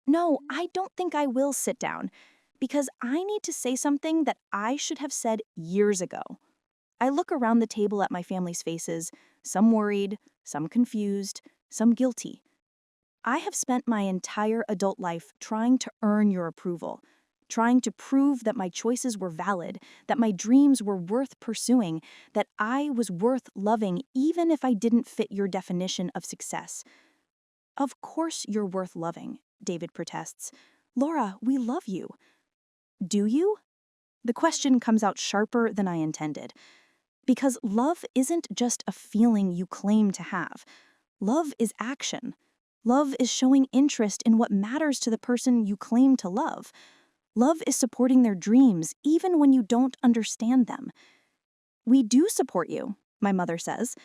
No, I don't think I will sit down, because I need to say something that I should have said years ago. I look around the table at my family's faces, some worried, some confused, some guilty. I have spent my entire adult life trying to earn your approval, trying to prove that my choices were valid, that my dreams were worth pursuing, that I was worth loving even if I didn't fit your definition of success. Of course you're worth loving, David protests. Laura, we love you. Do you? The question comes out sharper than I intended. Because love isn't just a feeling you claim to have. Love is action. Love is showing interest in what matters to the person you claim to love. Love is supporting their dreams even when you don't understand them. We do support you, my mother says,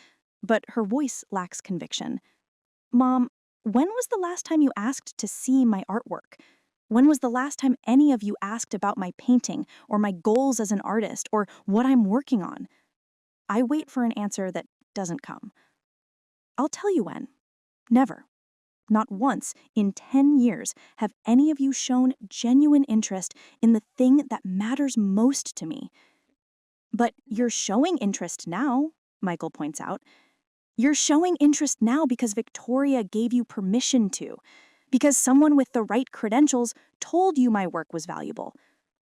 but her voice lacks conviction. Mom, when was the last time you asked to see my artwork? When was the last time any of you asked about my painting or my goals as an artist or what I'm working on? I wait for an answer that doesn't come. I'll tell you when. Never. Not once in 10 years have any of you shown genuine interest in the thing that matters most to me. But you're showing interest now, Michael points out. You're showing interest now because Victoria gave you permission to, because someone with the right credentials told you my work was valuable.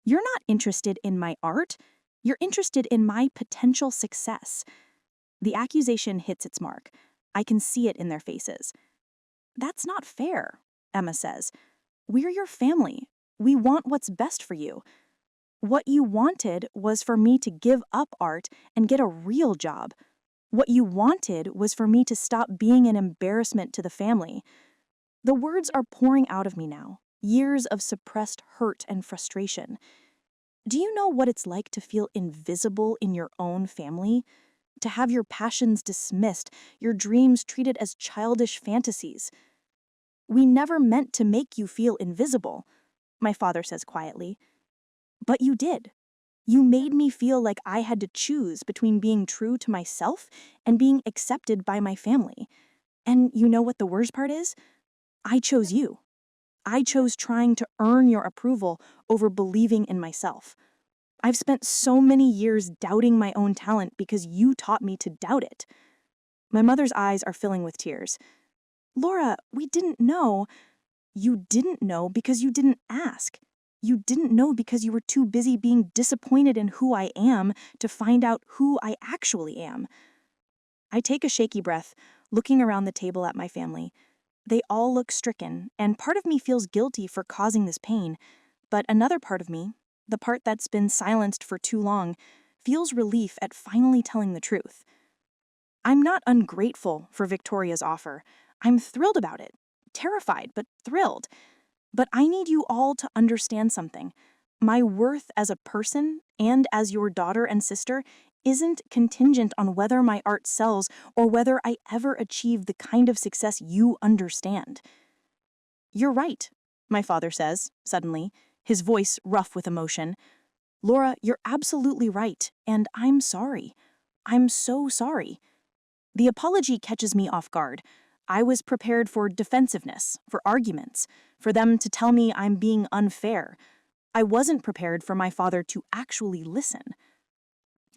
You're not interested in my art. You're interested in my potential success. The accusation hits its mark. I can see it in their faces. That's not fair, Emma says. We're your family. We want what's best for you. What you wanted was for me to give up art and get a real job. What you wanted was for me to stop being an embarrassment to the family. The words are pouring out of me now, years of suppressed hurt and frustration. Do you know what it's like to feel invisible in your own family? To have your passions dismissed, your dreams treated as childish fantasies? We never meant to make you feel invisible, my father says quietly. But you did. You made me feel like I had to choose between being true to myself and being accepted by my family. And you know what the worst part is? I chose you. I chose trying to earn your approval over believing in myself. I've spent so many years doubting my own talent because you taught me to doubt it. My mother's eyes are filling with tears. Laura, we didn't know. You didn't know because you didn't ask. You didn't know because you were too busy being disappointed in who I am to find out who I actually am. I take a shaky breath, looking around the table at my family. They all look stricken, and part of me feels guilty for causing this pain, but another part of me, the part that's been silenced for too long, feels relief at finally telling the truth. I'm not ungrateful for Victoria's offer. I'm thrilled about it. Terrified, but thrilled. But I need you all to understand something. My worth as a person and as your daughter and sister isn't contingent on whether my art sells or whether I ever achieve the kind of success you understand. You're right, my father says, suddenly, his voice rough with emotion. Laura, you're absolutely right, and I'm sorry. I'm so sorry. The apology catches me off guard. I was prepared for defensiveness, for arguments, for them to tell me I'm being unfair. I wasn't prepared for my father to actually listen.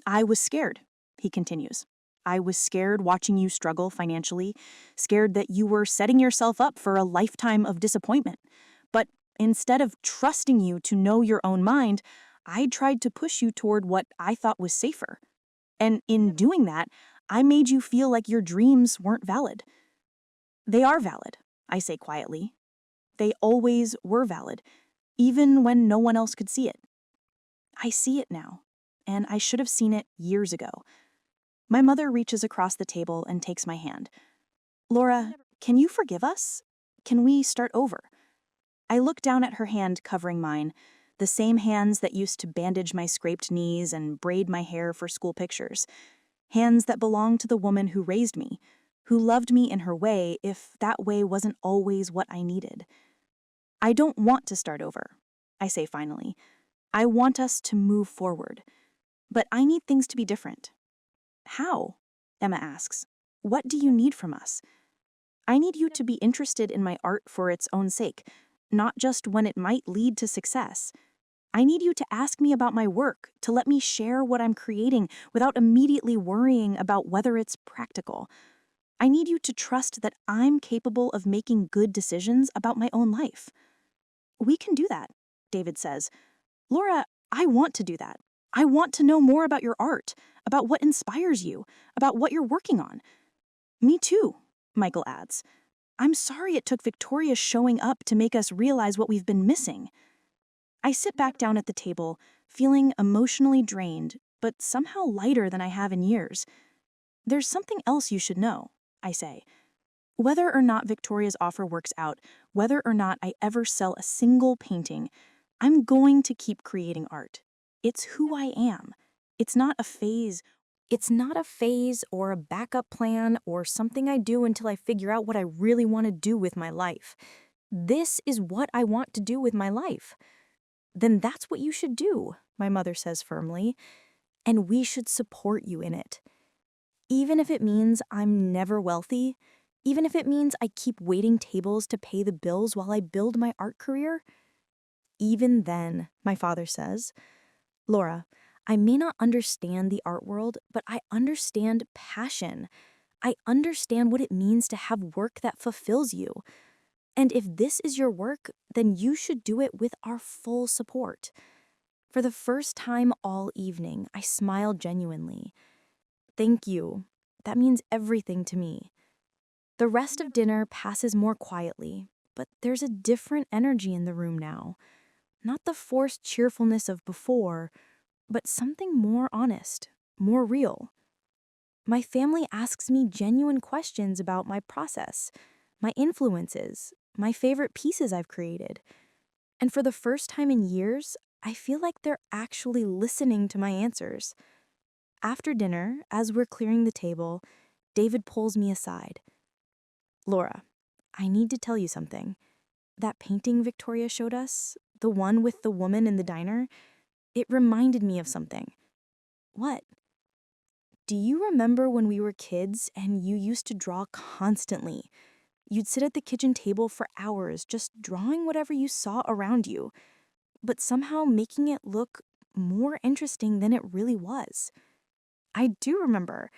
I was scared, he continues. I was scared watching you struggle financially, scared that you were setting yourself up for a lifetime of disappointment. But instead of trusting you to know your own mind, I tried to push you toward what I thought was safer. And in doing that, I made you feel like your dreams weren't valid. They are valid, I say quietly. They always were valid, even when no one else could see it. I see it now, and I should have seen it years ago. My mother reaches across the table and takes my hand. Laura, can you forgive us? Can we start over? I look down at her hand covering mine, the same hands that used to bandage my scraped knees and braid my hair for school pictures. Hands that belonged to the woman who raised me, who loved me in her way if that way wasn't always what I needed. I don't want to start over, I say finally. I want us to move forward. But I need things to be different. How? Emma asks. What do you need from us? I need you to be interested in my art for its own sake, not just when it might lead to success. I need you to ask me about my work, to let me share what I'm creating without immediately worrying about whether it's practical. I need you to trust that I'm capable of making good decisions about my own life. We can do that, David says. Laura, I want to do that. I want to know more about your art, about what inspires you, about what you're working on. Me too, Michael adds. I'm sorry it took Victoria showing up to make us realize what we've been missing. I sit back down at the table, feeling emotionally drained, but somehow lighter than I have in years. There's something else you should know, I say. Whether or not Victoria's offer works out, whether or not I ever sell a single painting, I'm going to keep creating art. It's who I am. It's not a phase. It's not a phase or a backup plan or something I do until I figure out what I really want to do with my life. This is what I want to do with my life. Then that's what you should do, my mother says firmly, and we should support you in it. Even if it means I'm never wealthy, even if it means I keep waiting tables to pay the bills while I build my art career. Even then, my father says, Laura, I may not understand the art world, but I understand passion. I understand what it means to have work that fulfills you. And if this is your work, then you should do it with our full support. For the first time all evening, I smiled genuinely. Thank you. That means everything to me. The rest of dinner passes more quietly, but there's a different energy in the room now. Not the forced cheerfulness of before, but something more honest, more real. My family asks me genuine questions about my process, my influences, my favorite pieces I've created. And for the first time in years, I feel like they're actually listening to my answers. After dinner, as we're clearing the table, David pulls me aside. Laura, I need to tell you something. That painting Victoria showed us, the one with the woman in the diner, it reminded me of something. What? Do you remember when we were kids and you used to draw constantly? You'd sit at the kitchen table for hours just drawing whatever you saw around you, but somehow making it look more interesting than it really was. I do remember.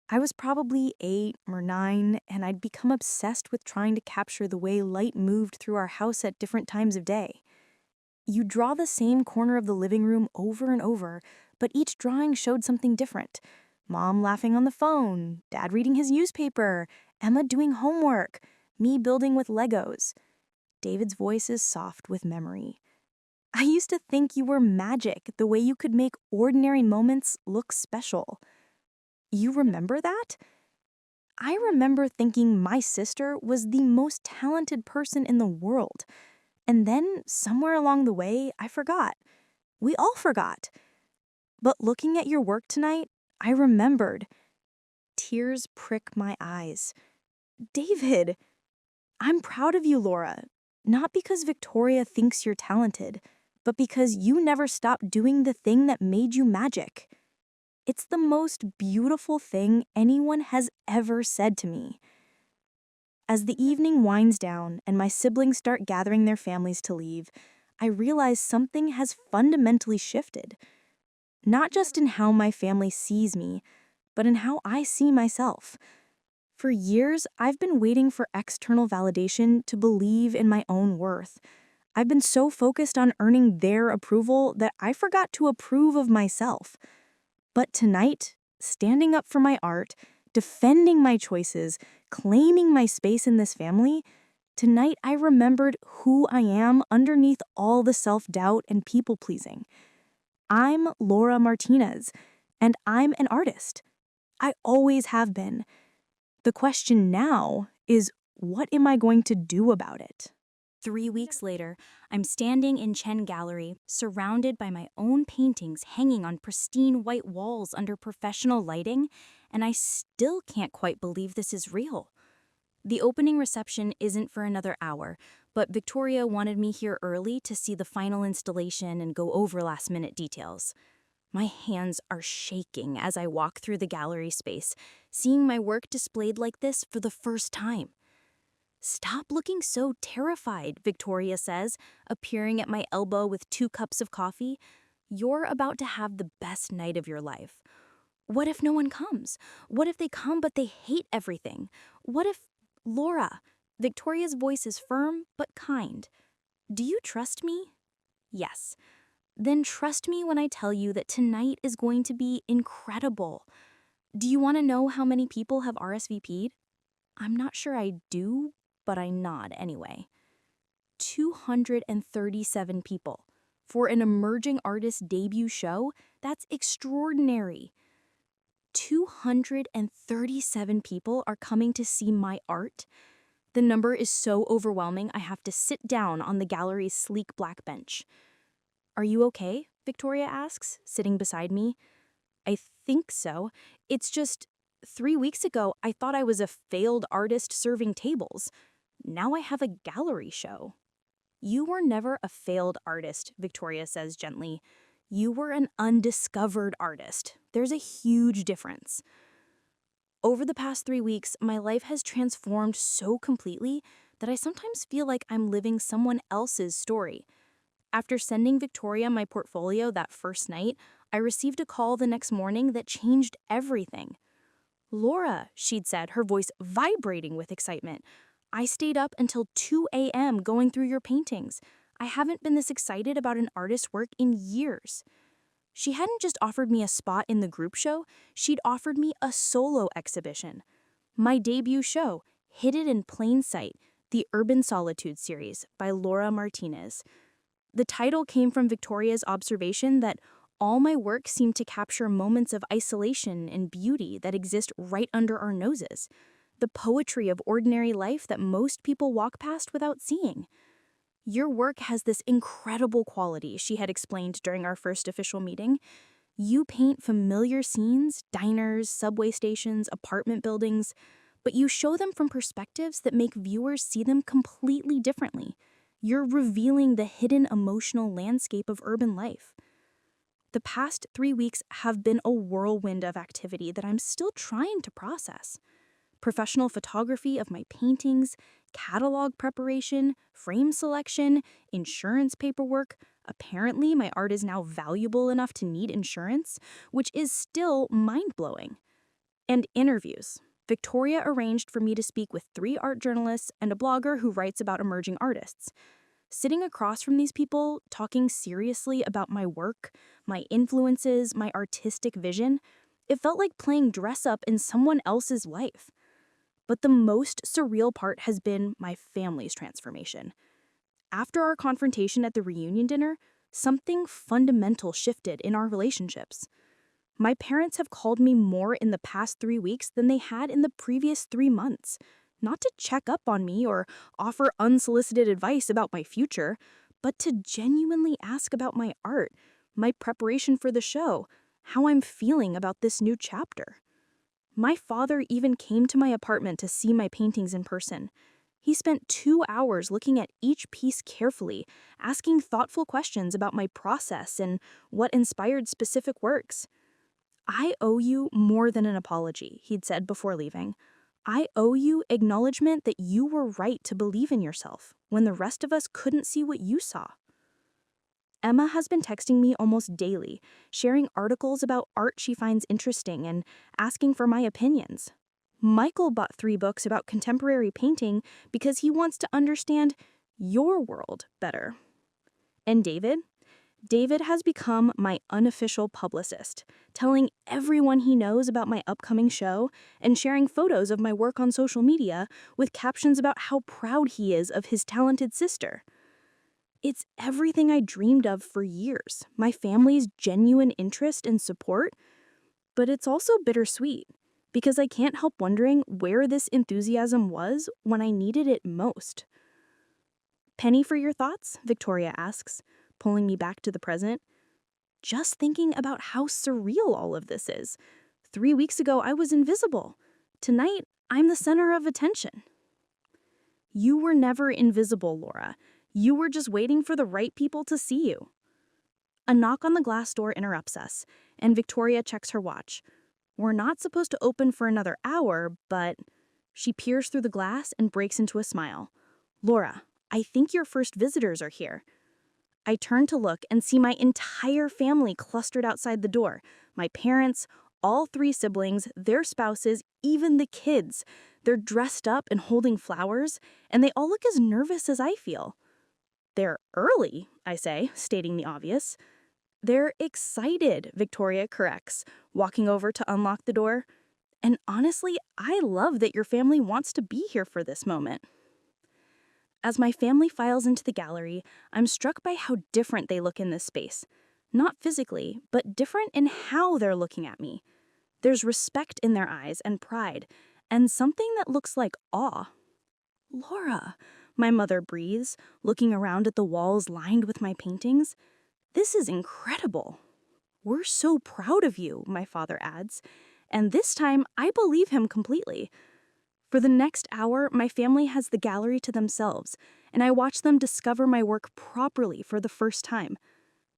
I was probably 8 or 9, and I'd become obsessed with trying to capture the way light moved through our house at different times of day. You draw the same corner of the living room over and over, but each drawing showed something different. Mom laughing on the phone, Dad reading his newspaper, Emma doing homework, me building with Legos. David's voice is soft with memory. I used to think you were magic, the way you could make ordinary moments look special. You remember that? I remember thinking my sister was the most talented person in the world. And then, somewhere along the way, I forgot. We all forgot. But looking at your work tonight, I remembered. Tears prick my eyes. David, I'm proud of you, Laura. Not because Victoria thinks you're talented, but because you never stopped doing the thing that made you magic. It's the most beautiful thing anyone has ever said to me. As the evening winds down and my siblings start gathering their families to leave, I realize something has fundamentally shifted. Not just in how my family sees me, but in how I see myself. For years, I've been waiting for external validation to believe in my own worth. I've been so focused on earning their approval that I forgot to approve of myself. But tonight, standing up for my art, defending my choices, claiming my space in this family, tonight I remembered who I am underneath all the self-doubt and people-pleasing. I'm Laura Martinez, and I'm an artist. I always have been. The question now is, what am I going to do about it? 3 weeks later, I'm standing in Chen Gallery, surrounded by my own paintings hanging on pristine white walls under professional lighting, and I still can't quite believe this is real. The opening reception isn't for another hour, but Victoria wanted me here early to see the final installation and go over last-minute details. My hands are shaking as I walk through the gallery space, seeing my work displayed like this for the first time. Stop looking so terrified, Victoria says, appearing at my elbow with 2 cups of coffee. You're about to have the best night of your life. What if no one comes? What if they come but they hate everything? What if... Laura, Victoria's voice is firm but kind. Do you trust me? Yes. Then trust me when I tell you that tonight is going to be incredible. Do you want to know how many people have RSVP'd? I'm not sure I do, but I nod anyway. 237 people. For an emerging artist debut show, that's extraordinary. 237 people are coming to see my art. The number is so overwhelming I have to sit down on the gallery's sleek black bench. Are you okay? Victoria asks, sitting beside me. I think so. It's just 3 weeks ago I thought I was a failed artist serving tables. Now I have a gallery show. You were never a failed artist, Victoria says gently. You were an undiscovered artist. There's a huge difference. Over the past 3 weeks, my life has transformed so completely that I sometimes feel like I'm living someone else's story. After sending Victoria my portfolio that first night, I received a call the next morning that changed everything. "Laura," she'd said, her voice vibrating with excitement, "I stayed up until 2 a.m. going through your paintings. I haven't been this excited about an artist's work in years." She hadn't just offered me a spot in the group show, she'd offered me a solo exhibition. My debut show, Hidden in Plain Sight, the Urban Solitude series by Laura Martinez. The title came from Victoria's observation that all my work seemed to capture moments of isolation and beauty that exist right under our noses, the poetry of ordinary life that most people walk past without seeing. "Your work has this incredible quality," she had explained during our first official meeting. "You paint familiar scenes, diners, subway stations, apartment buildings, but you show them from perspectives that make viewers see them completely differently. You're revealing the hidden emotional landscape of urban life." The past 3 weeks have been a whirlwind of activity that I'm still trying to process. Professional photography of my paintings, catalog preparation, frame selection, insurance paperwork. Apparently, my art is now valuable enough to need insurance, which is still mind-blowing. And interviews. Victoria arranged for me to speak with 3 art journalists and a blogger who writes about emerging artists. Sitting across from these people, talking seriously about my work, my influences, my artistic vision, it felt like playing dress-up in someone else's life. But the most surreal part has been my family's transformation. After our confrontation at the reunion dinner, something fundamental shifted in our relationships. My parents have called me more in the past 3 weeks than they had in the previous 3 months, not to check up on me or offer unsolicited advice about my future, but to genuinely ask about my art, my preparation for the show, how I'm feeling about this new chapter. My father even came to my apartment to see my paintings in person. He spent 2 hours looking at each piece carefully, asking thoughtful questions about my process and what inspired specific works. "I owe you more than an apology," he'd said before leaving. "I owe you acknowledgement that you were right to believe in yourself when the rest of us couldn't see what you saw." Emma has been texting me almost daily, sharing articles about art she finds interesting and asking for my opinions. Michael bought 3 books about contemporary painting because he wants to understand your world better. And David? David has become my unofficial publicist, telling everyone he knows about my upcoming show and sharing photos of my work on social media with captions about how proud he is of his talented sister. It's everything I dreamed of for years, my family's genuine interest and support, but it's also bittersweet because I can't help wondering where this enthusiasm was when I needed it most. "Penny for your thoughts?" Victoria asks, pulling me back to the present. "Just thinking about how surreal all of this is. 3 weeks ago, I was invisible. Tonight, I'm the center of attention." "You were never invisible, Laura. You were just waiting for the right people to see you." A knock on the glass door interrupts us, and Victoria checks her watch. We're not supposed to open for another hour, but she peers through the glass and breaks into a smile. "Laura, I think your first visitors are here." I turn to look and see my entire family clustered outside the door. My parents, all 3 siblings, their spouses, even the kids. They're dressed up and holding flowers, and they all look as nervous as I feel. "They're early," I say, stating the obvious. "They're excited," Victoria corrects, walking over to unlock the door. "And honestly, I love that your family wants to be here for this moment." As my family files into the gallery, I'm struck by how different they look in this space. Not physically, but different in how they're looking at me. There's respect in their eyes and pride, and something that looks like awe. "Laura," my mother breathes, looking around at the walls lined with my paintings. "This is incredible." "We're so proud of you," my father adds, and this time I believe him completely. For the next hour, my family has the gallery to themselves, and I watch them discover my work properly for the first time.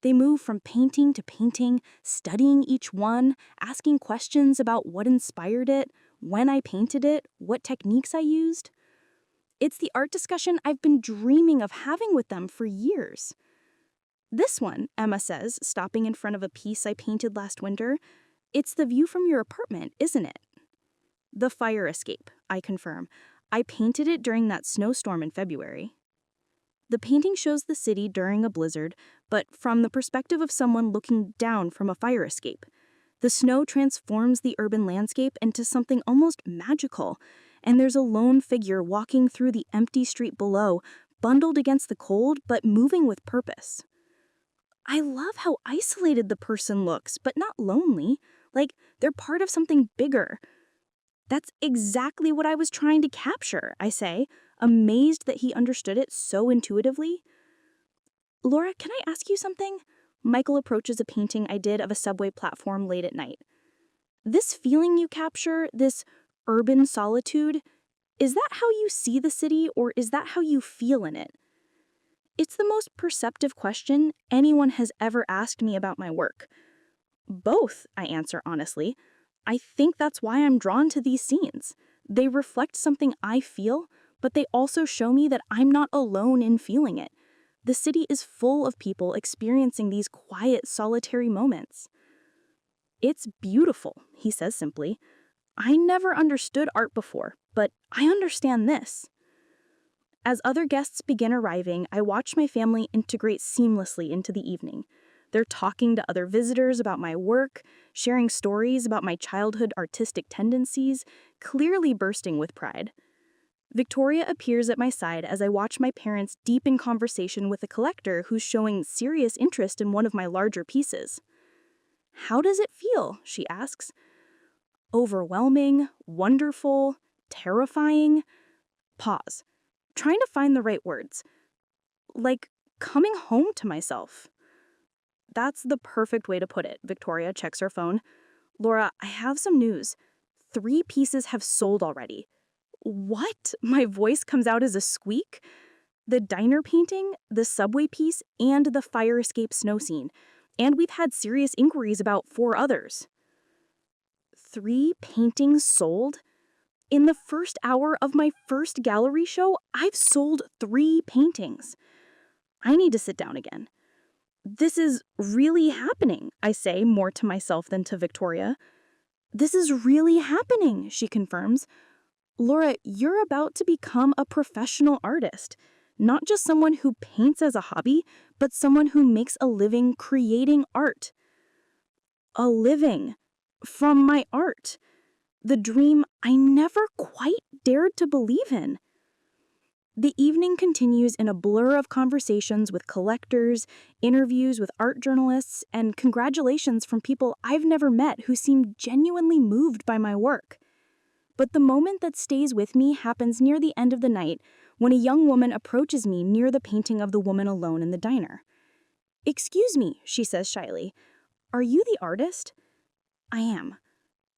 They move from painting to painting, studying each one, asking questions about what inspired it, when I painted it, what techniques I used. It's the art discussion I've been dreaming of having with them for years. This one, Emma says, stopping in front of a piece I painted last winter, it's the view from your apartment, isn't it? The fire escape, I confirm. I painted it during that snowstorm in February. The painting shows the city during a blizzard, but from the perspective of someone looking down from a fire escape. The snow transforms the urban landscape into something almost magical, and there's a lone figure walking through the empty street below, bundled against the cold but moving with purpose. I love how isolated the person looks, but not lonely, like they're part of something bigger. That's exactly what I was trying to capture, I say, amazed that he understood it so intuitively. Laura, can I ask you something? Michael approaches a painting I did of a subway platform late at night. This feeling you capture, this urban solitude, is that how you see the city, or is that how you feel in it? It's the most perceptive question anyone has ever asked me about my work. Both, I answer honestly. I think that's why I'm drawn to these scenes. They reflect something I feel, but they also show me that I'm not alone in feeling it. The city is full of people experiencing these quiet, solitary moments. It's beautiful, he says simply. I never understood art before, but I understand this. As other guests begin arriving, I watch my family integrate seamlessly into the evening. They're talking to other visitors about my work, sharing stories about my childhood artistic tendencies, clearly bursting with pride. Victoria appears at my side as I watch my parents deep in conversation with a collector who's showing serious interest in one of my larger pieces. How does it feel? She asks. Overwhelming, wonderful, terrifying. Pause. Trying to find the right words. Like coming home to myself. That's the perfect way to put it, Victoria checks her phone. Laura, I have some news. 3 pieces have sold already. What? My voice comes out as a squeak? The diner painting, the subway piece, and the fire escape snow scene. And we've had serious inquiries about 4 others. 3 paintings sold? In the first hour of my first gallery show, I've sold 3 paintings. I need to sit down again. This is really happening, I say, more to myself than to Victoria. This is really happening, she confirms. Laura, you're about to become a professional artist. Not just someone who paints as a hobby, but someone who makes a living creating art. A living from my art. The dream I never quite dared to believe in. The evening continues in a blur of conversations with collectors, interviews with art journalists, and congratulations from people I've never met who seem genuinely moved by my work. But the moment that stays with me happens near the end of the night when a young woman approaches me near the painting of the woman alone in the diner. "Excuse me," she says shyly. "Are you the artist?" "I am.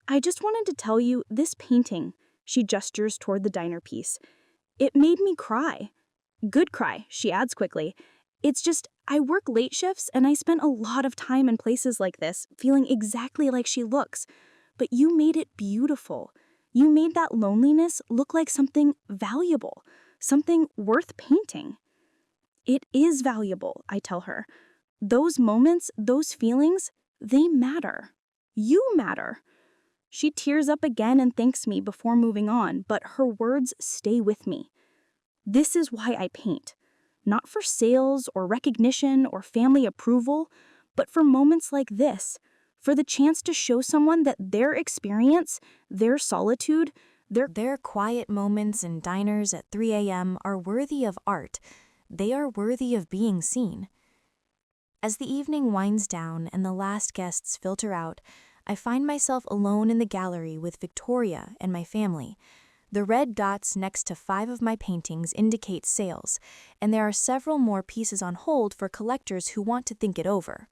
I just wanted to tell you, this painting," she gestures toward the diner piece, "it made me cry." "Good cry," she adds quickly. "It's just, I work late shifts and I spent a lot of time in places like this, feeling exactly like she looks. But you made it beautiful. You made that loneliness look like something valuable, something worth painting." "It is valuable," I tell her. "Those moments, those feelings, they matter. You matter." She tears up again and thanks me before moving on, but her words stay with me. This is why I paint. Not for sales or recognition or family approval, but for moments like this, for the chance to show someone that their experience, their solitude, Their quiet moments in diners at 3 a.m. are worthy of art. They are worthy of being seen. As the evening winds down and the last guests filter out, I find myself alone in the gallery with Victoria and my family. The red dots next to 5 of my paintings indicate sales, and there are several more pieces on hold for collectors who want to think it over.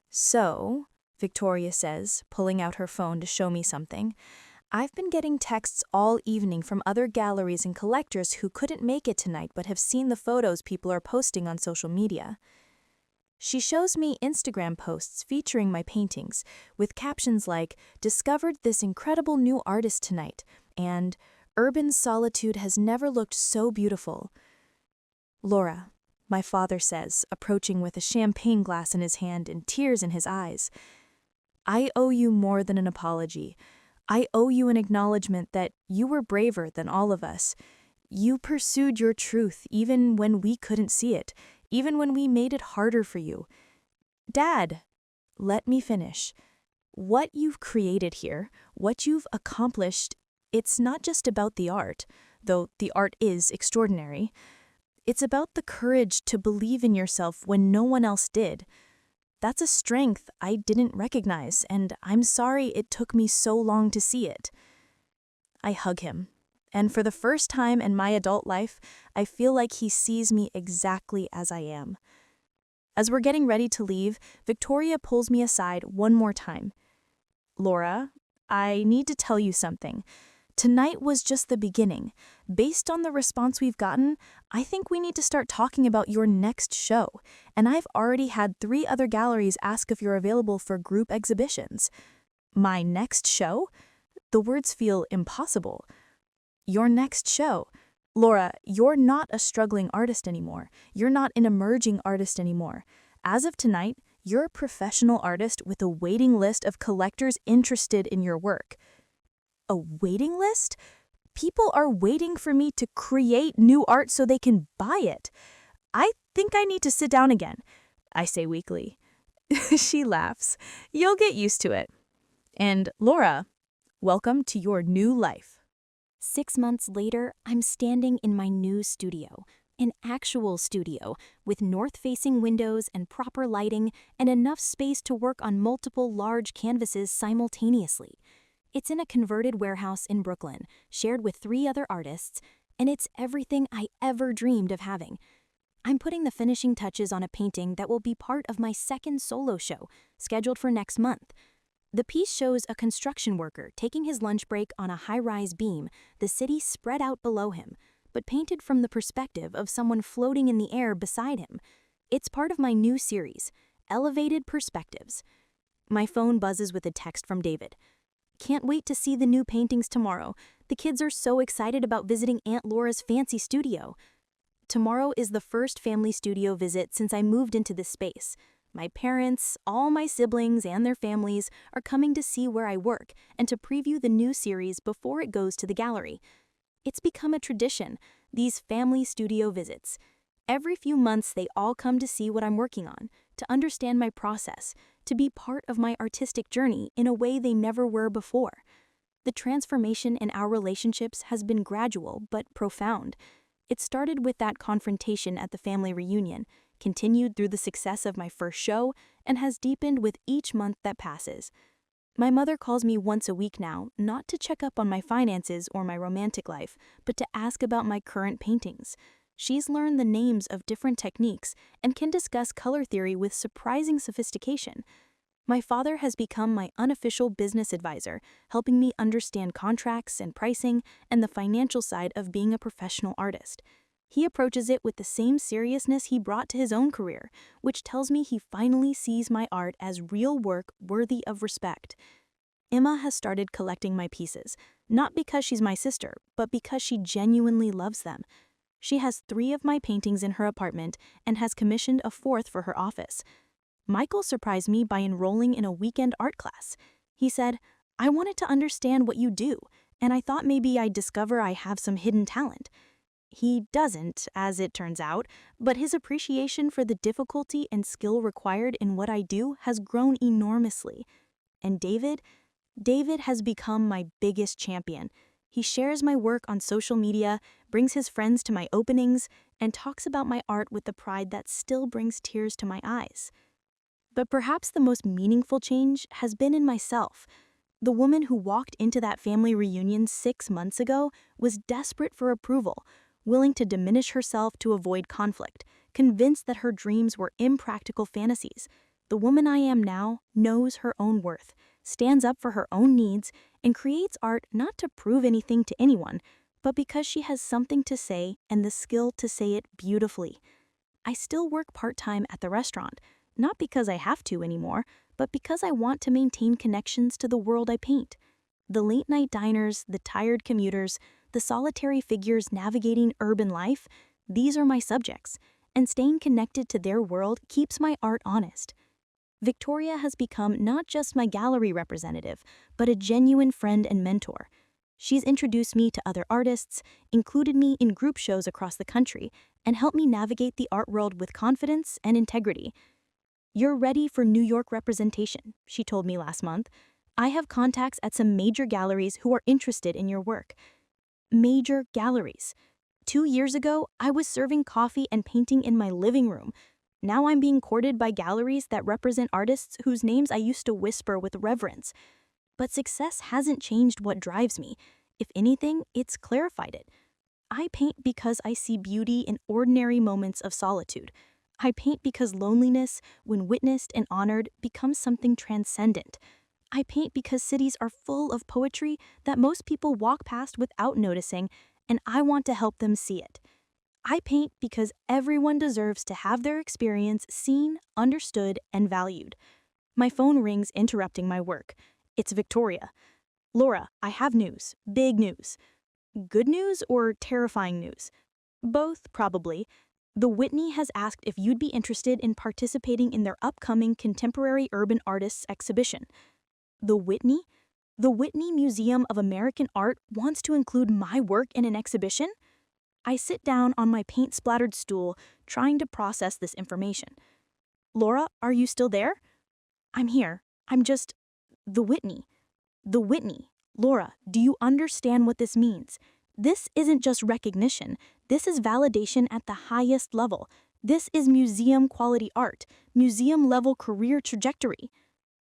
"So," Victoria says, pulling out her phone to show me something, "I've been getting texts all evening from other galleries and collectors who couldn't make it tonight but have seen the photos people are posting on social media." She shows me Instagram posts featuring my paintings, with captions like, "Discovered this incredible new artist tonight," and "Urban solitude has never looked so beautiful." "Laura," my father says, approaching with a champagne glass in his hand and tears in his eyes, "I owe you more than an apology. I owe you an acknowledgement that you were braver than all of us. You pursued your truth even when we couldn't see it, even when we made it harder for you. Dad," let me finish. "What you've created here, what you've accomplished, it's not just about the art, though the art is extraordinary. It's about the courage to believe in yourself when no one else did. That's a strength I didn't recognize, and I'm sorry it took me so long to see it." I hug him, and for the first time in my adult life, I feel like he sees me exactly as I am. As we're getting ready to leave, Victoria pulls me aside one more time. "Laura, I need to tell you something. Tonight was just the beginning. Based on the response we've gotten, I think we need to start talking about your next show, and I've already had 3 other galleries ask if you're available for group exhibitions." "My next show?" The words feel impossible. "Your next show. Laura, you're not a struggling artist anymore. You're not an emerging artist anymore. As of tonight, you're a professional artist with a waiting list of collectors interested in your work." A waiting list? People are waiting for me to create new art so they can buy it. "I think I need to sit down again," I say weakly. She laughs. "You'll get used to it. And Laura, welcome to your new life." 6 months later, I'm standing in my new studio, an actual studio, with north-facing windows and proper lighting and enough space to work on multiple large canvases simultaneously. It's in a converted warehouse in Brooklyn, shared with 3 other artists, and it's everything I ever dreamed of having. I'm putting the finishing touches on a painting that will be part of my second solo show, scheduled for next month. The piece shows a construction worker taking his lunch break on a high-rise beam, the city spread out below him, but painted from the perspective of someone floating in the air beside him. It's part of my new series, Elevated Perspectives. My phone buzzes with a text from David. "Can't wait to see the new paintings tomorrow. The kids are so excited about visiting Aunt Laura's fancy studio." Tomorrow is the first family studio visit since I moved into this space. My parents, all my siblings, and their families are coming to see where I work and to preview the new series before it goes to the gallery. It's become a tradition, these family studio visits. Every few months, they all come to see what I'm working on, to understand my process, to be part of my artistic journey in a way they never were before. The transformation in our relationships has been gradual but profound. It started with that confrontation at the family reunion, continued through the success of my first show, and has deepened with each month that passes. My mother calls me once a week now, not to check up on my finances or my romantic life, but to ask about my current paintings. She's learned the names of different techniques and can discuss color theory with surprising sophistication. My father has become my unofficial business advisor, helping me understand contracts and pricing and the financial side of being a professional artist. He approaches it with the same seriousness he brought to his own career, which tells me he finally sees my art as real work worthy of respect. Emma has started collecting my pieces, not because she's my sister, but because she genuinely loves them. She has 3 of my paintings in her apartment and has commissioned a 4th for her office. Michael surprised me by enrolling in a weekend art class. He said, "I wanted to understand what you do, and I thought maybe I'd discover I have some hidden talent." He doesn't, as it turns out, but his appreciation for the difficulty and skill required in what I do has grown enormously. And David has become my biggest champion. He shares my work on social media, brings his friends to my openings, and talks about my art with the pride that still brings tears to my eyes. But perhaps the most meaningful change has been in myself. The woman who walked into that family reunion 6 months ago was desperate for approval, willing to diminish herself to avoid conflict, convinced that her dreams were impractical fantasies. The woman I am now knows her own worth, stands up for her own needs, and creates art not to prove anything to anyone, but because she has something to say and the skill to say it beautifully. I still work part-time at the restaurant, not because I have to anymore, but because I want to maintain connections to the world I paint. The late-night diners, the tired commuters, the solitary figures navigating urban life, these are my subjects, and staying connected to their world keeps my art honest. Victoria has become not just my gallery representative, but a genuine friend and mentor. She's introduced me to other artists, included me in group shows across the country, and helped me navigate the art world with confidence and integrity. "You're ready for New York representation," she told me last month. "I have contacts at some major galleries who are interested in your work." Major galleries. 2 years ago, I was serving coffee and painting in my living room. Now I'm being courted by galleries that represent artists whose names I used to whisper with reverence. But success hasn't changed what drives me. If anything, it's clarified it. I paint because I see beauty in ordinary moments of solitude. I paint because loneliness, when witnessed and honored, becomes something transcendent. I paint because cities are full of poetry that most people walk past without noticing, and I want to help them see it. I paint because everyone deserves to have their experience seen, understood, and valued. My phone rings, interrupting my work. It's Victoria. "Laura, I have news. Big news." Good news or terrifying news? Both, probably. The Whitney has asked if you'd be interested in participating in their upcoming Contemporary Urban Artists exhibition. The Whitney? The Whitney Museum of American Art wants to include my work in an exhibition? I sit down on my paint-splattered stool, trying to process this information. "Laura, are you still there?" "I'm here. I'm just... The Whitney. The Whitney. Laura, do you understand what this means? This isn't just recognition. This is validation at the highest level. This is museum-quality art, museum-level career trajectory."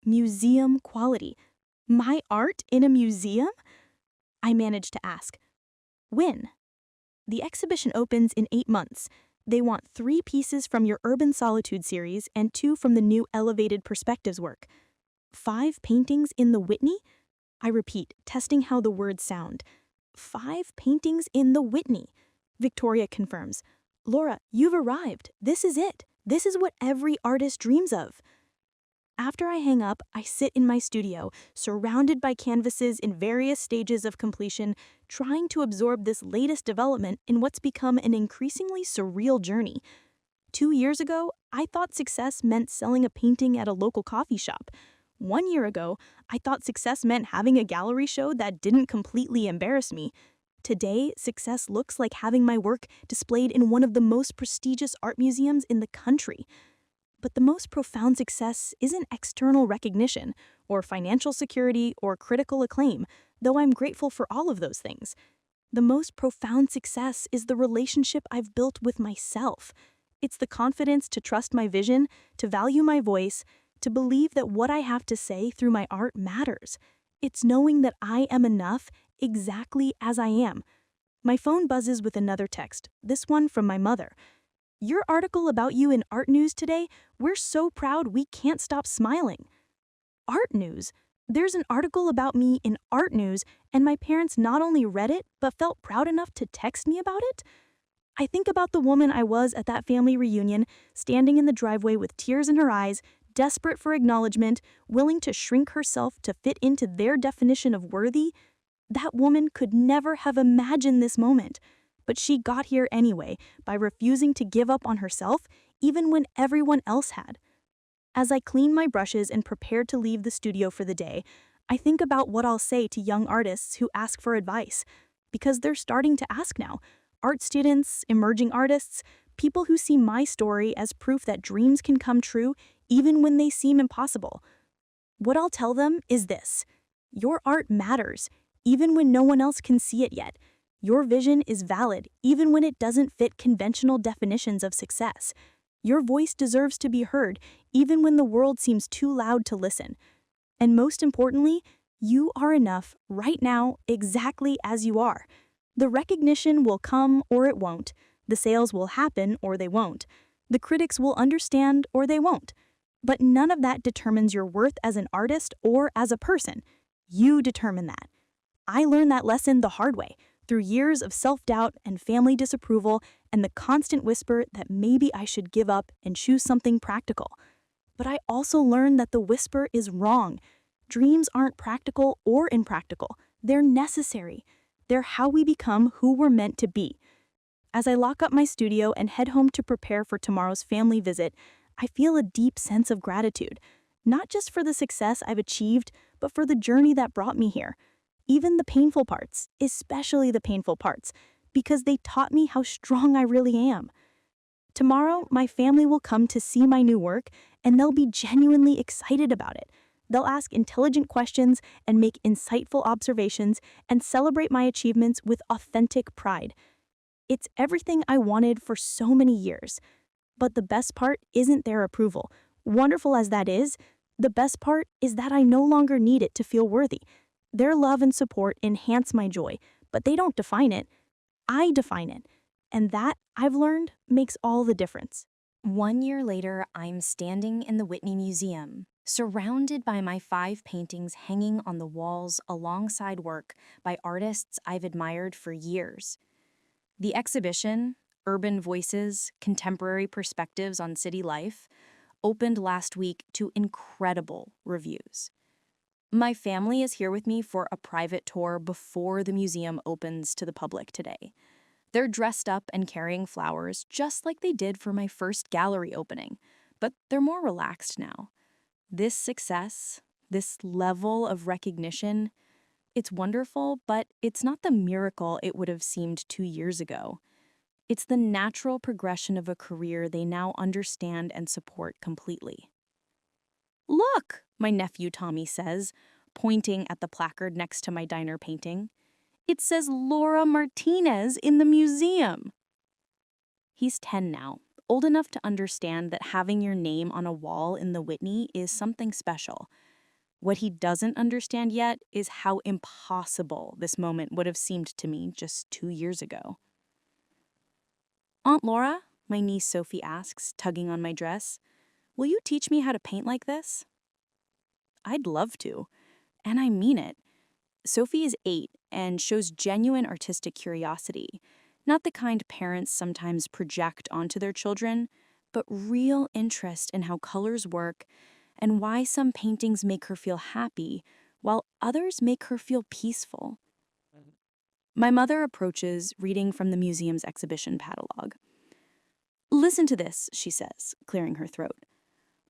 Museum quality. My art in a museum? I managed to ask. "When?" "The exhibition opens in 8 months. They want 3 pieces from your Urban Solitude series and 2 from the new Elevated Perspectives work." 5 paintings in the Whitney? I repeat, testing how the words sound. 5 paintings in the Whitney. Victoria confirms. "Laura, you've arrived. This is it. This is what every artist dreams of." After I hang up, I sit in my studio, surrounded by canvases in various stages of completion, trying to absorb this latest development in what's become an increasingly surreal journey. 2 years ago, I thought success meant selling a painting at a local coffee shop. 1 year ago, I thought success meant having a gallery show that didn't completely embarrass me. Today, success looks like having my work displayed in one of the most prestigious art museums in the country. But the most profound success isn't external recognition, or financial security, or critical acclaim, though I'm grateful for all of those things. The most profound success is the relationship I've built with myself. It's the confidence to trust my vision, to value my voice, to believe that what I have to say through my art matters. It's knowing that I am enough exactly as I am. My phone buzzes with another text, this one from my mother. "Your article about you in Art News today, we're so proud we can't stop smiling." Art News? There's an article about me in Art News, and my parents not only read it, but felt proud enough to text me about it? I think about the woman I was at that family reunion, standing in the driveway with tears in her eyes, desperate for acknowledgement, willing to shrink herself to fit into their definition of worthy. That woman could never have imagined this moment. But she got here anyway, by refusing to give up on herself, even when everyone else had. As I clean my brushes and prepare to leave the studio for the day, I think about what I'll say to young artists who ask for advice, because they're starting to ask now. Art students, emerging artists, people who see my story as proof that dreams can come true even when they seem impossible. What I'll tell them is this: your art matters, even when no one else can see it yet. Your vision is valid, even when it doesn't fit conventional definitions of success. Your voice deserves to be heard, even when the world seems too loud to listen. And most importantly, you are enough right now, exactly as you are. The recognition will come or it won't. The sales will happen or they won't. The critics will understand or they won't. But none of that determines your worth as an artist or as a person. You determine that. I learned that lesson the hard way, through years of self-doubt and family disapproval and the constant whisper that maybe I should give up and choose something practical. But I also learned that the whisper is wrong. Dreams aren't practical or impractical. They're necessary. They're how we become who we're meant to be. As I lock up my studio and head home to prepare for tomorrow's family visit, I feel a deep sense of gratitude, not just for the success I've achieved, but for the journey that brought me here. Even the painful parts, especially the painful parts, because they taught me how strong I really am. Tomorrow, my family will come to see my new work, and they'll be genuinely excited about it. They'll ask intelligent questions and make insightful observations and celebrate my achievements with authentic pride. It's everything I wanted for so many years. But the best part isn't their approval. Wonderful as that is, the best part is that I no longer need it to feel worthy. Their love and support enhance my joy, but they don't define it. I define it. And that, I've learned, makes all the difference. 1 year later, I'm standing in the Whitney Museum, surrounded by my 5 paintings hanging on the walls alongside work by artists I've admired for years. The exhibition, Urban Voices, Contemporary Perspectives on City Life, opened last week to incredible reviews. My family is here with me for a private tour before the museum opens to the public today. They're dressed up and carrying flowers just like they did for my first gallery opening, but they're more relaxed now. This success, this level of recognition, it's wonderful, but it's not the miracle it would have seemed 2 years ago. It's the natural progression of a career they now understand and support completely. "Look," my nephew Tommy says, pointing at the placard next to my diner painting. "It says Laura Martinez in the museum." He's 10 now, old enough to understand that having your name on a wall in the Whitney is something special. What he doesn't understand yet is how impossible this moment would have seemed to me just 2 years ago. "Aunt Laura," my niece Sophie asks, tugging on my dress, "will you teach me how to paint like this?" I'd love to, and I mean it. Sophie is 8 and shows genuine artistic curiosity, not the kind parents sometimes project onto their children, but real interest in how colors work and why some paintings make her feel happy while others make her feel peaceful. My mother approaches, reading from the museum's exhibition catalog. "Listen to this," she says, clearing her throat.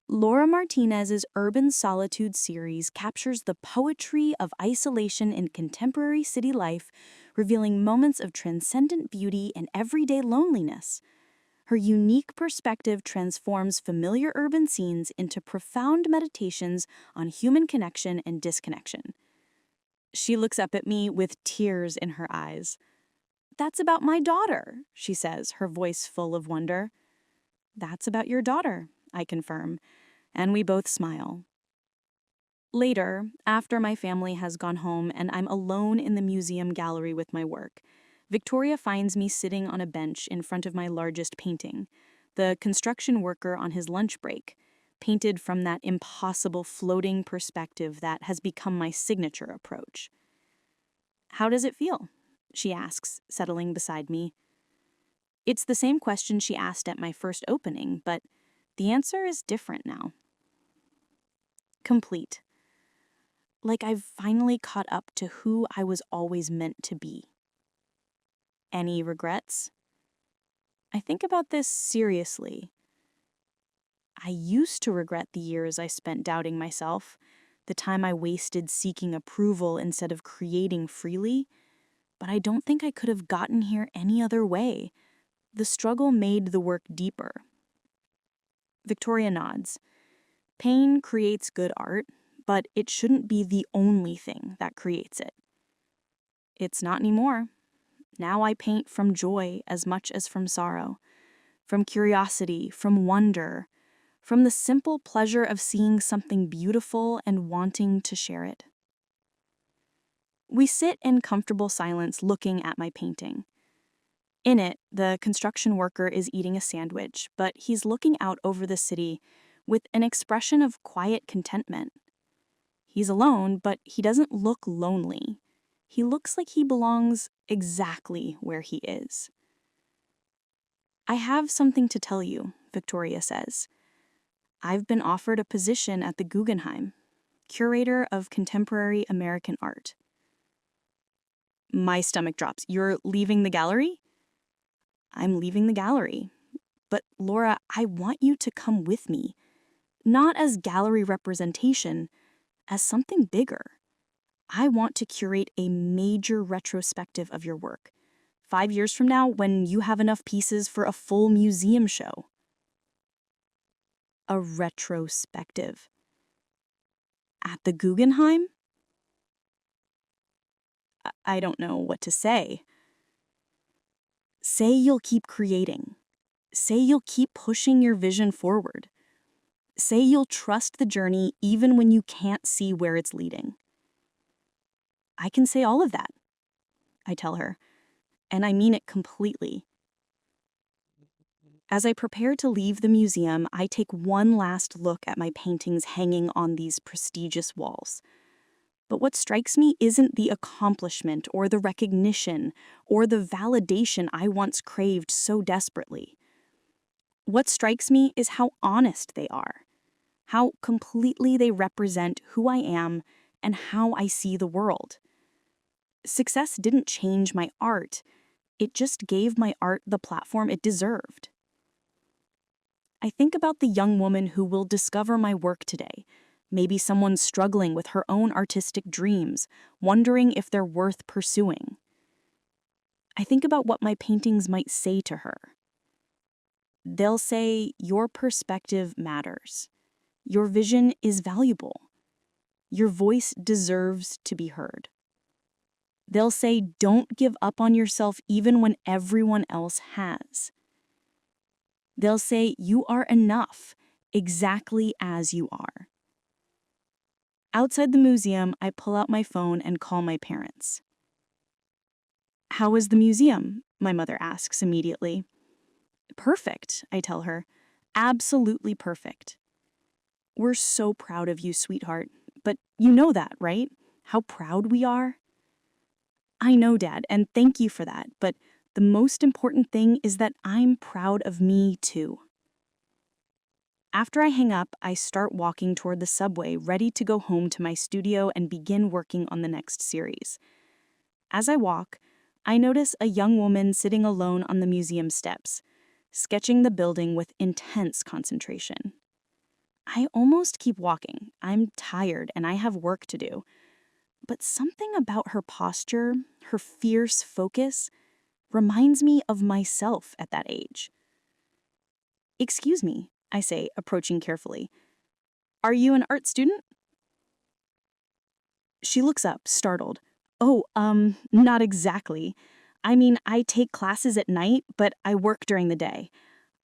"Laura Martinez's Urban Solitude series captures the poetry of isolation in contemporary city life, revealing moments of transcendent beauty and everyday loneliness. Her unique perspective transforms familiar urban scenes into profound meditations on human connection and disconnection." She looks up at me with tears in her eyes. "That's about my daughter," she says, her voice full of wonder. "That's about your daughter," I confirm, and we both smile. Later, after my family has gone home and I'm alone in the museum gallery with my work, Victoria finds me sitting on a bench in front of my largest painting, the construction worker on his lunch break, painted from that impossible floating perspective that has become my signature approach. "How does it feel?" she asks, settling beside me. It's the same question she asked at my first opening, but the answer is different now. Complete. Like I've finally caught up to who I was always meant to be. Any regrets? I think about this seriously. I used to regret the years I spent doubting myself, the time I wasted seeking approval instead of creating freely, but I don't think I could have gotten here any other way. The struggle made the work deeper. Victoria nods. Pain creates good art, but it shouldn't be the only thing that creates it. It's not anymore. Now I paint from joy as much as from sorrow, from curiosity, from wonder, from the simple pleasure of seeing something beautiful and wanting to share it. We sit in comfortable silence looking at my painting. In it, the construction worker is eating a sandwich, but he's looking out over the city with an expression of quiet contentment. He's alone, but he doesn't look lonely. He looks like he belongs exactly where he is. "I have something to tell you," Victoria says. I've been offered a position at the Guggenheim, curator of contemporary American art. My stomach drops. You're leaving the gallery? I'm leaving the gallery. But Laura, I want you to come with me, not as gallery representation, as something bigger. I want to curate a major retrospective of your work, 5 years from now when you have enough pieces for a full museum show. A retrospective. At the Guggenheim? I don't know what to say. Say you'll keep creating. Say you'll keep pushing your vision forward. Say you'll trust the journey even when you can't see where it's leading. I can say all of that, I tell her, and I mean it completely. As I prepare to leave the museum, I take one last look at my paintings hanging on these prestigious walls. But what strikes me isn't the accomplishment or the recognition or the validation I once craved so desperately. What strikes me is how honest they are, how completely they represent who I am and how I see the world. Success didn't change my art, it just gave my art the platform it deserved. I think about the young woman who will discover my work today, maybe someone struggling with her own artistic dreams, wondering if they're worth pursuing. I think about what my paintings might say to her. They'll say, your perspective matters. Your vision is valuable. Your voice deserves to be heard. They'll say, don't give up on yourself even when everyone else has. They'll say, you are enough, exactly as you are. Outside the museum, I pull out my phone and call my parents. How was the museum? My mother asks immediately. Perfect, I tell her. Absolutely perfect. We're so proud of you, sweetheart. But you know that, right? How proud we are? I know, Dad, and thank you for that, but the most important thing is that I'm proud of me, too. After I hang up, I start walking toward the subway, ready to go home to my studio and begin working on the next series. As I walk, I notice a young woman sitting alone on the museum steps, sketching the building with intense concentration. I almost keep walking. I'm tired and I have work to do. But something about her posture, her fierce focus, reminds me of myself at that age. Excuse me, I say, approaching carefully. Are you an art student? She looks up, startled. Oh, not exactly. I mean, I take classes at night, but I work during the day.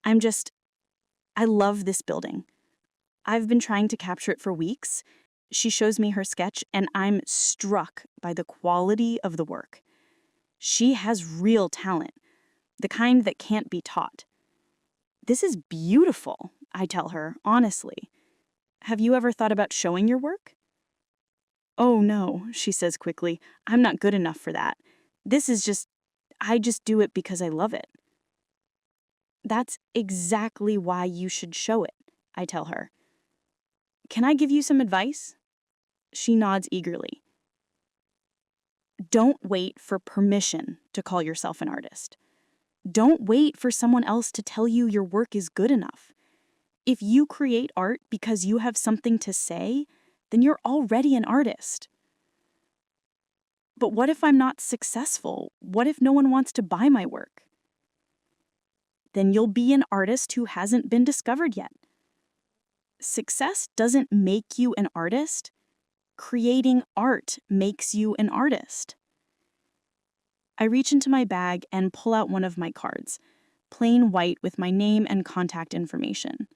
I love this building. I've been trying to capture it for weeks. She shows me her sketch, and I'm struck by the quality of the work. She has real talent, the kind that can't be taught. This is beautiful, I tell her, honestly. Have you ever thought about showing your work? Oh no, she says quickly. I'm not good enough for that. I just do it because I love it. That's exactly why you should show it, I tell her. Can I give you some advice? She nods eagerly. Don't wait for permission to call yourself an artist. Don't wait for someone else to tell you your work is good enough. If you create art because you have something to say, then you're already an artist. But what if I'm not successful? What if no one wants to buy my work? Then you'll be an artist who hasn't been discovered yet. Success doesn't make you an artist. Creating art makes you an artist. I reach into my bag and pull out one of my cards, plain white with my name and contact information.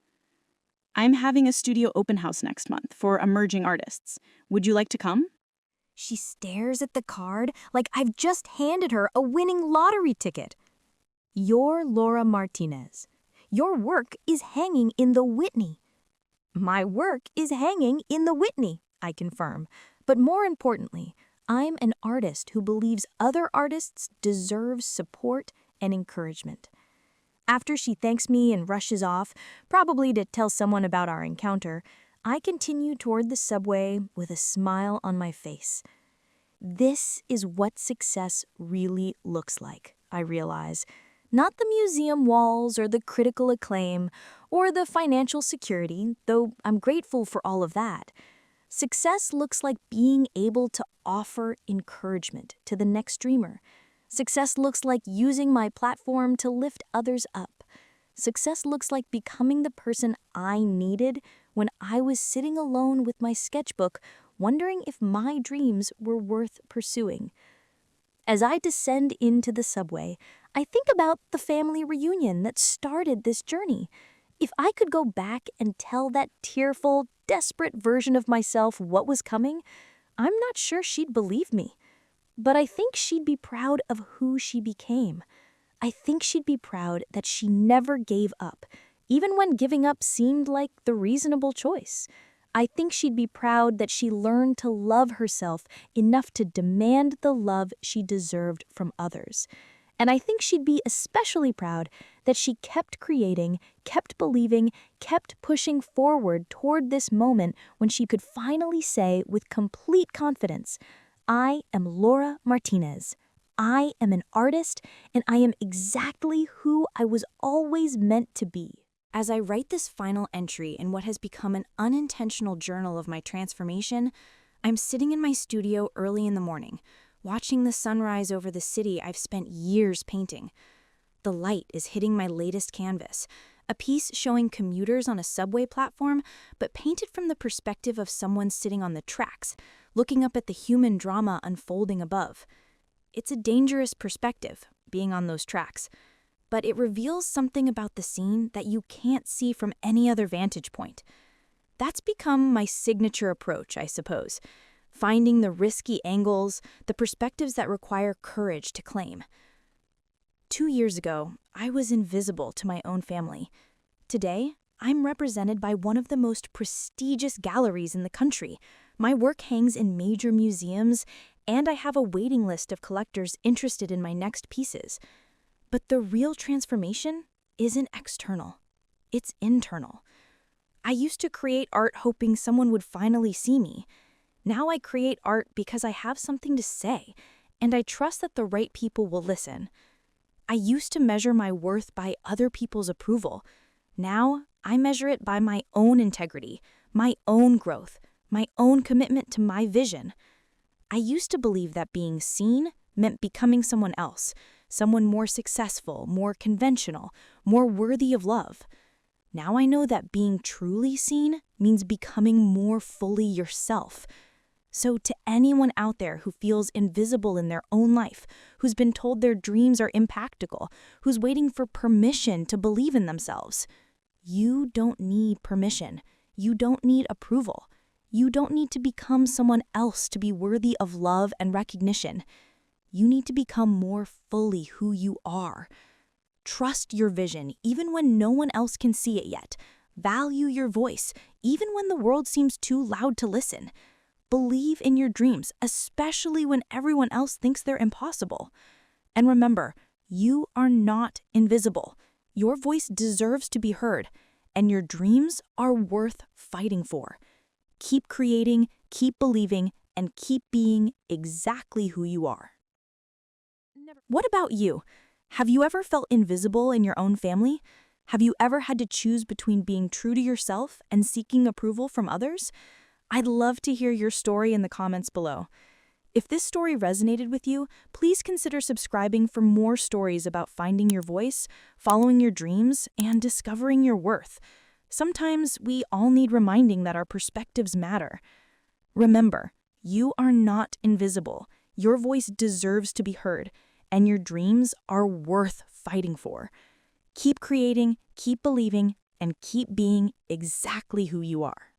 I'm having a studio open house next month for emerging artists. Would you like to come? She stares at the card like I've just handed her a winning lottery ticket. You're Laura Martinez. Your work is hanging in the Whitney. My work is hanging in the Whitney, I confirm. But more importantly, I'm an artist who believes other artists deserve support and encouragement. After she thanks me and rushes off, probably to tell someone about our encounter, I continue toward the subway with a smile on my face. This is what success really looks like, I realize. Not the museum walls or the critical acclaim or the financial security, though I'm grateful for all of that. Success looks like being able to offer encouragement to the next dreamer. Success looks like using my platform to lift others up. Success looks like becoming the person I needed when I was sitting alone with my sketchbook, wondering if my dreams were worth pursuing. As I descend into the subway, I think about the family reunion that started this journey. If I could go back and tell that tearful, desperate version of myself what was coming, I'm not sure she'd believe me. But I think she'd be proud of who she became. I think she'd be proud that she never gave up, even when giving up seemed like the reasonable choice. I think she'd be proud that she learned to love herself enough to demand the love she deserved from others. And I think she'd be especially proud that she kept creating, kept believing, kept pushing forward toward this moment when she could finally say with complete confidence, I am Laura Martinez. I am an artist, and I am exactly who I was always meant to be. As I write this final entry in what has become an unintentional journal of my transformation, I'm sitting in my studio early in the morning, watching the sunrise over the city I've spent years painting. The light is hitting my latest canvas, a piece showing commuters on a subway platform, but painted from the perspective of someone sitting on the tracks, looking up at the human drama unfolding above. It's a dangerous perspective, being on those tracks, but it reveals something about the scene that you can't see from any other vantage point. That's become my signature approach, I suppose, finding the risky angles, the perspectives that require courage to claim. 2 years ago, I was invisible to my own family. Today, I'm represented by one of the most prestigious galleries in the country. My work hangs in major museums, and I have a waiting list of collectors interested in my next pieces. But the real transformation isn't external. It's internal. I used to create art hoping someone would finally see me. Now I create art because I have something to say, and I trust that the right people will listen. I used to measure my worth by other people's approval. Now I measure it by my own integrity, my own growth, my own commitment to my vision. I used to believe that being seen meant becoming someone else, someone more successful, more conventional, more worthy of love. Now I know that being truly seen means becoming more fully yourself. So to anyone out there who feels invisible in their own life, who's been told their dreams are impractical, who's waiting for permission to believe in themselves, you don't need permission. You don't need approval. You don't need to become someone else to be worthy of love and recognition. You need to become more fully who you are. Trust your vision even when no one else can see it yet. Value your voice even when the world seems too loud to listen. Believe in your dreams, especially when everyone else thinks they're impossible. And remember, you are not invisible. Your voice deserves to be heard, and your dreams are worth fighting for. Keep creating, keep believing, and keep being exactly who you are. What about you? Have you ever felt invisible in your own family? Have you ever had to choose between being true to yourself and seeking approval from others? I'd love to hear your story in the comments below. If this story resonated with you, please consider subscribing for more stories about finding your voice, following your dreams, and discovering your worth. Sometimes we all need reminding that our perspectives matter. Remember, you are not invisible. Your voice deserves to be heard, and your dreams are worth fighting for. Keep creating, keep believing, and keep being exactly who you are.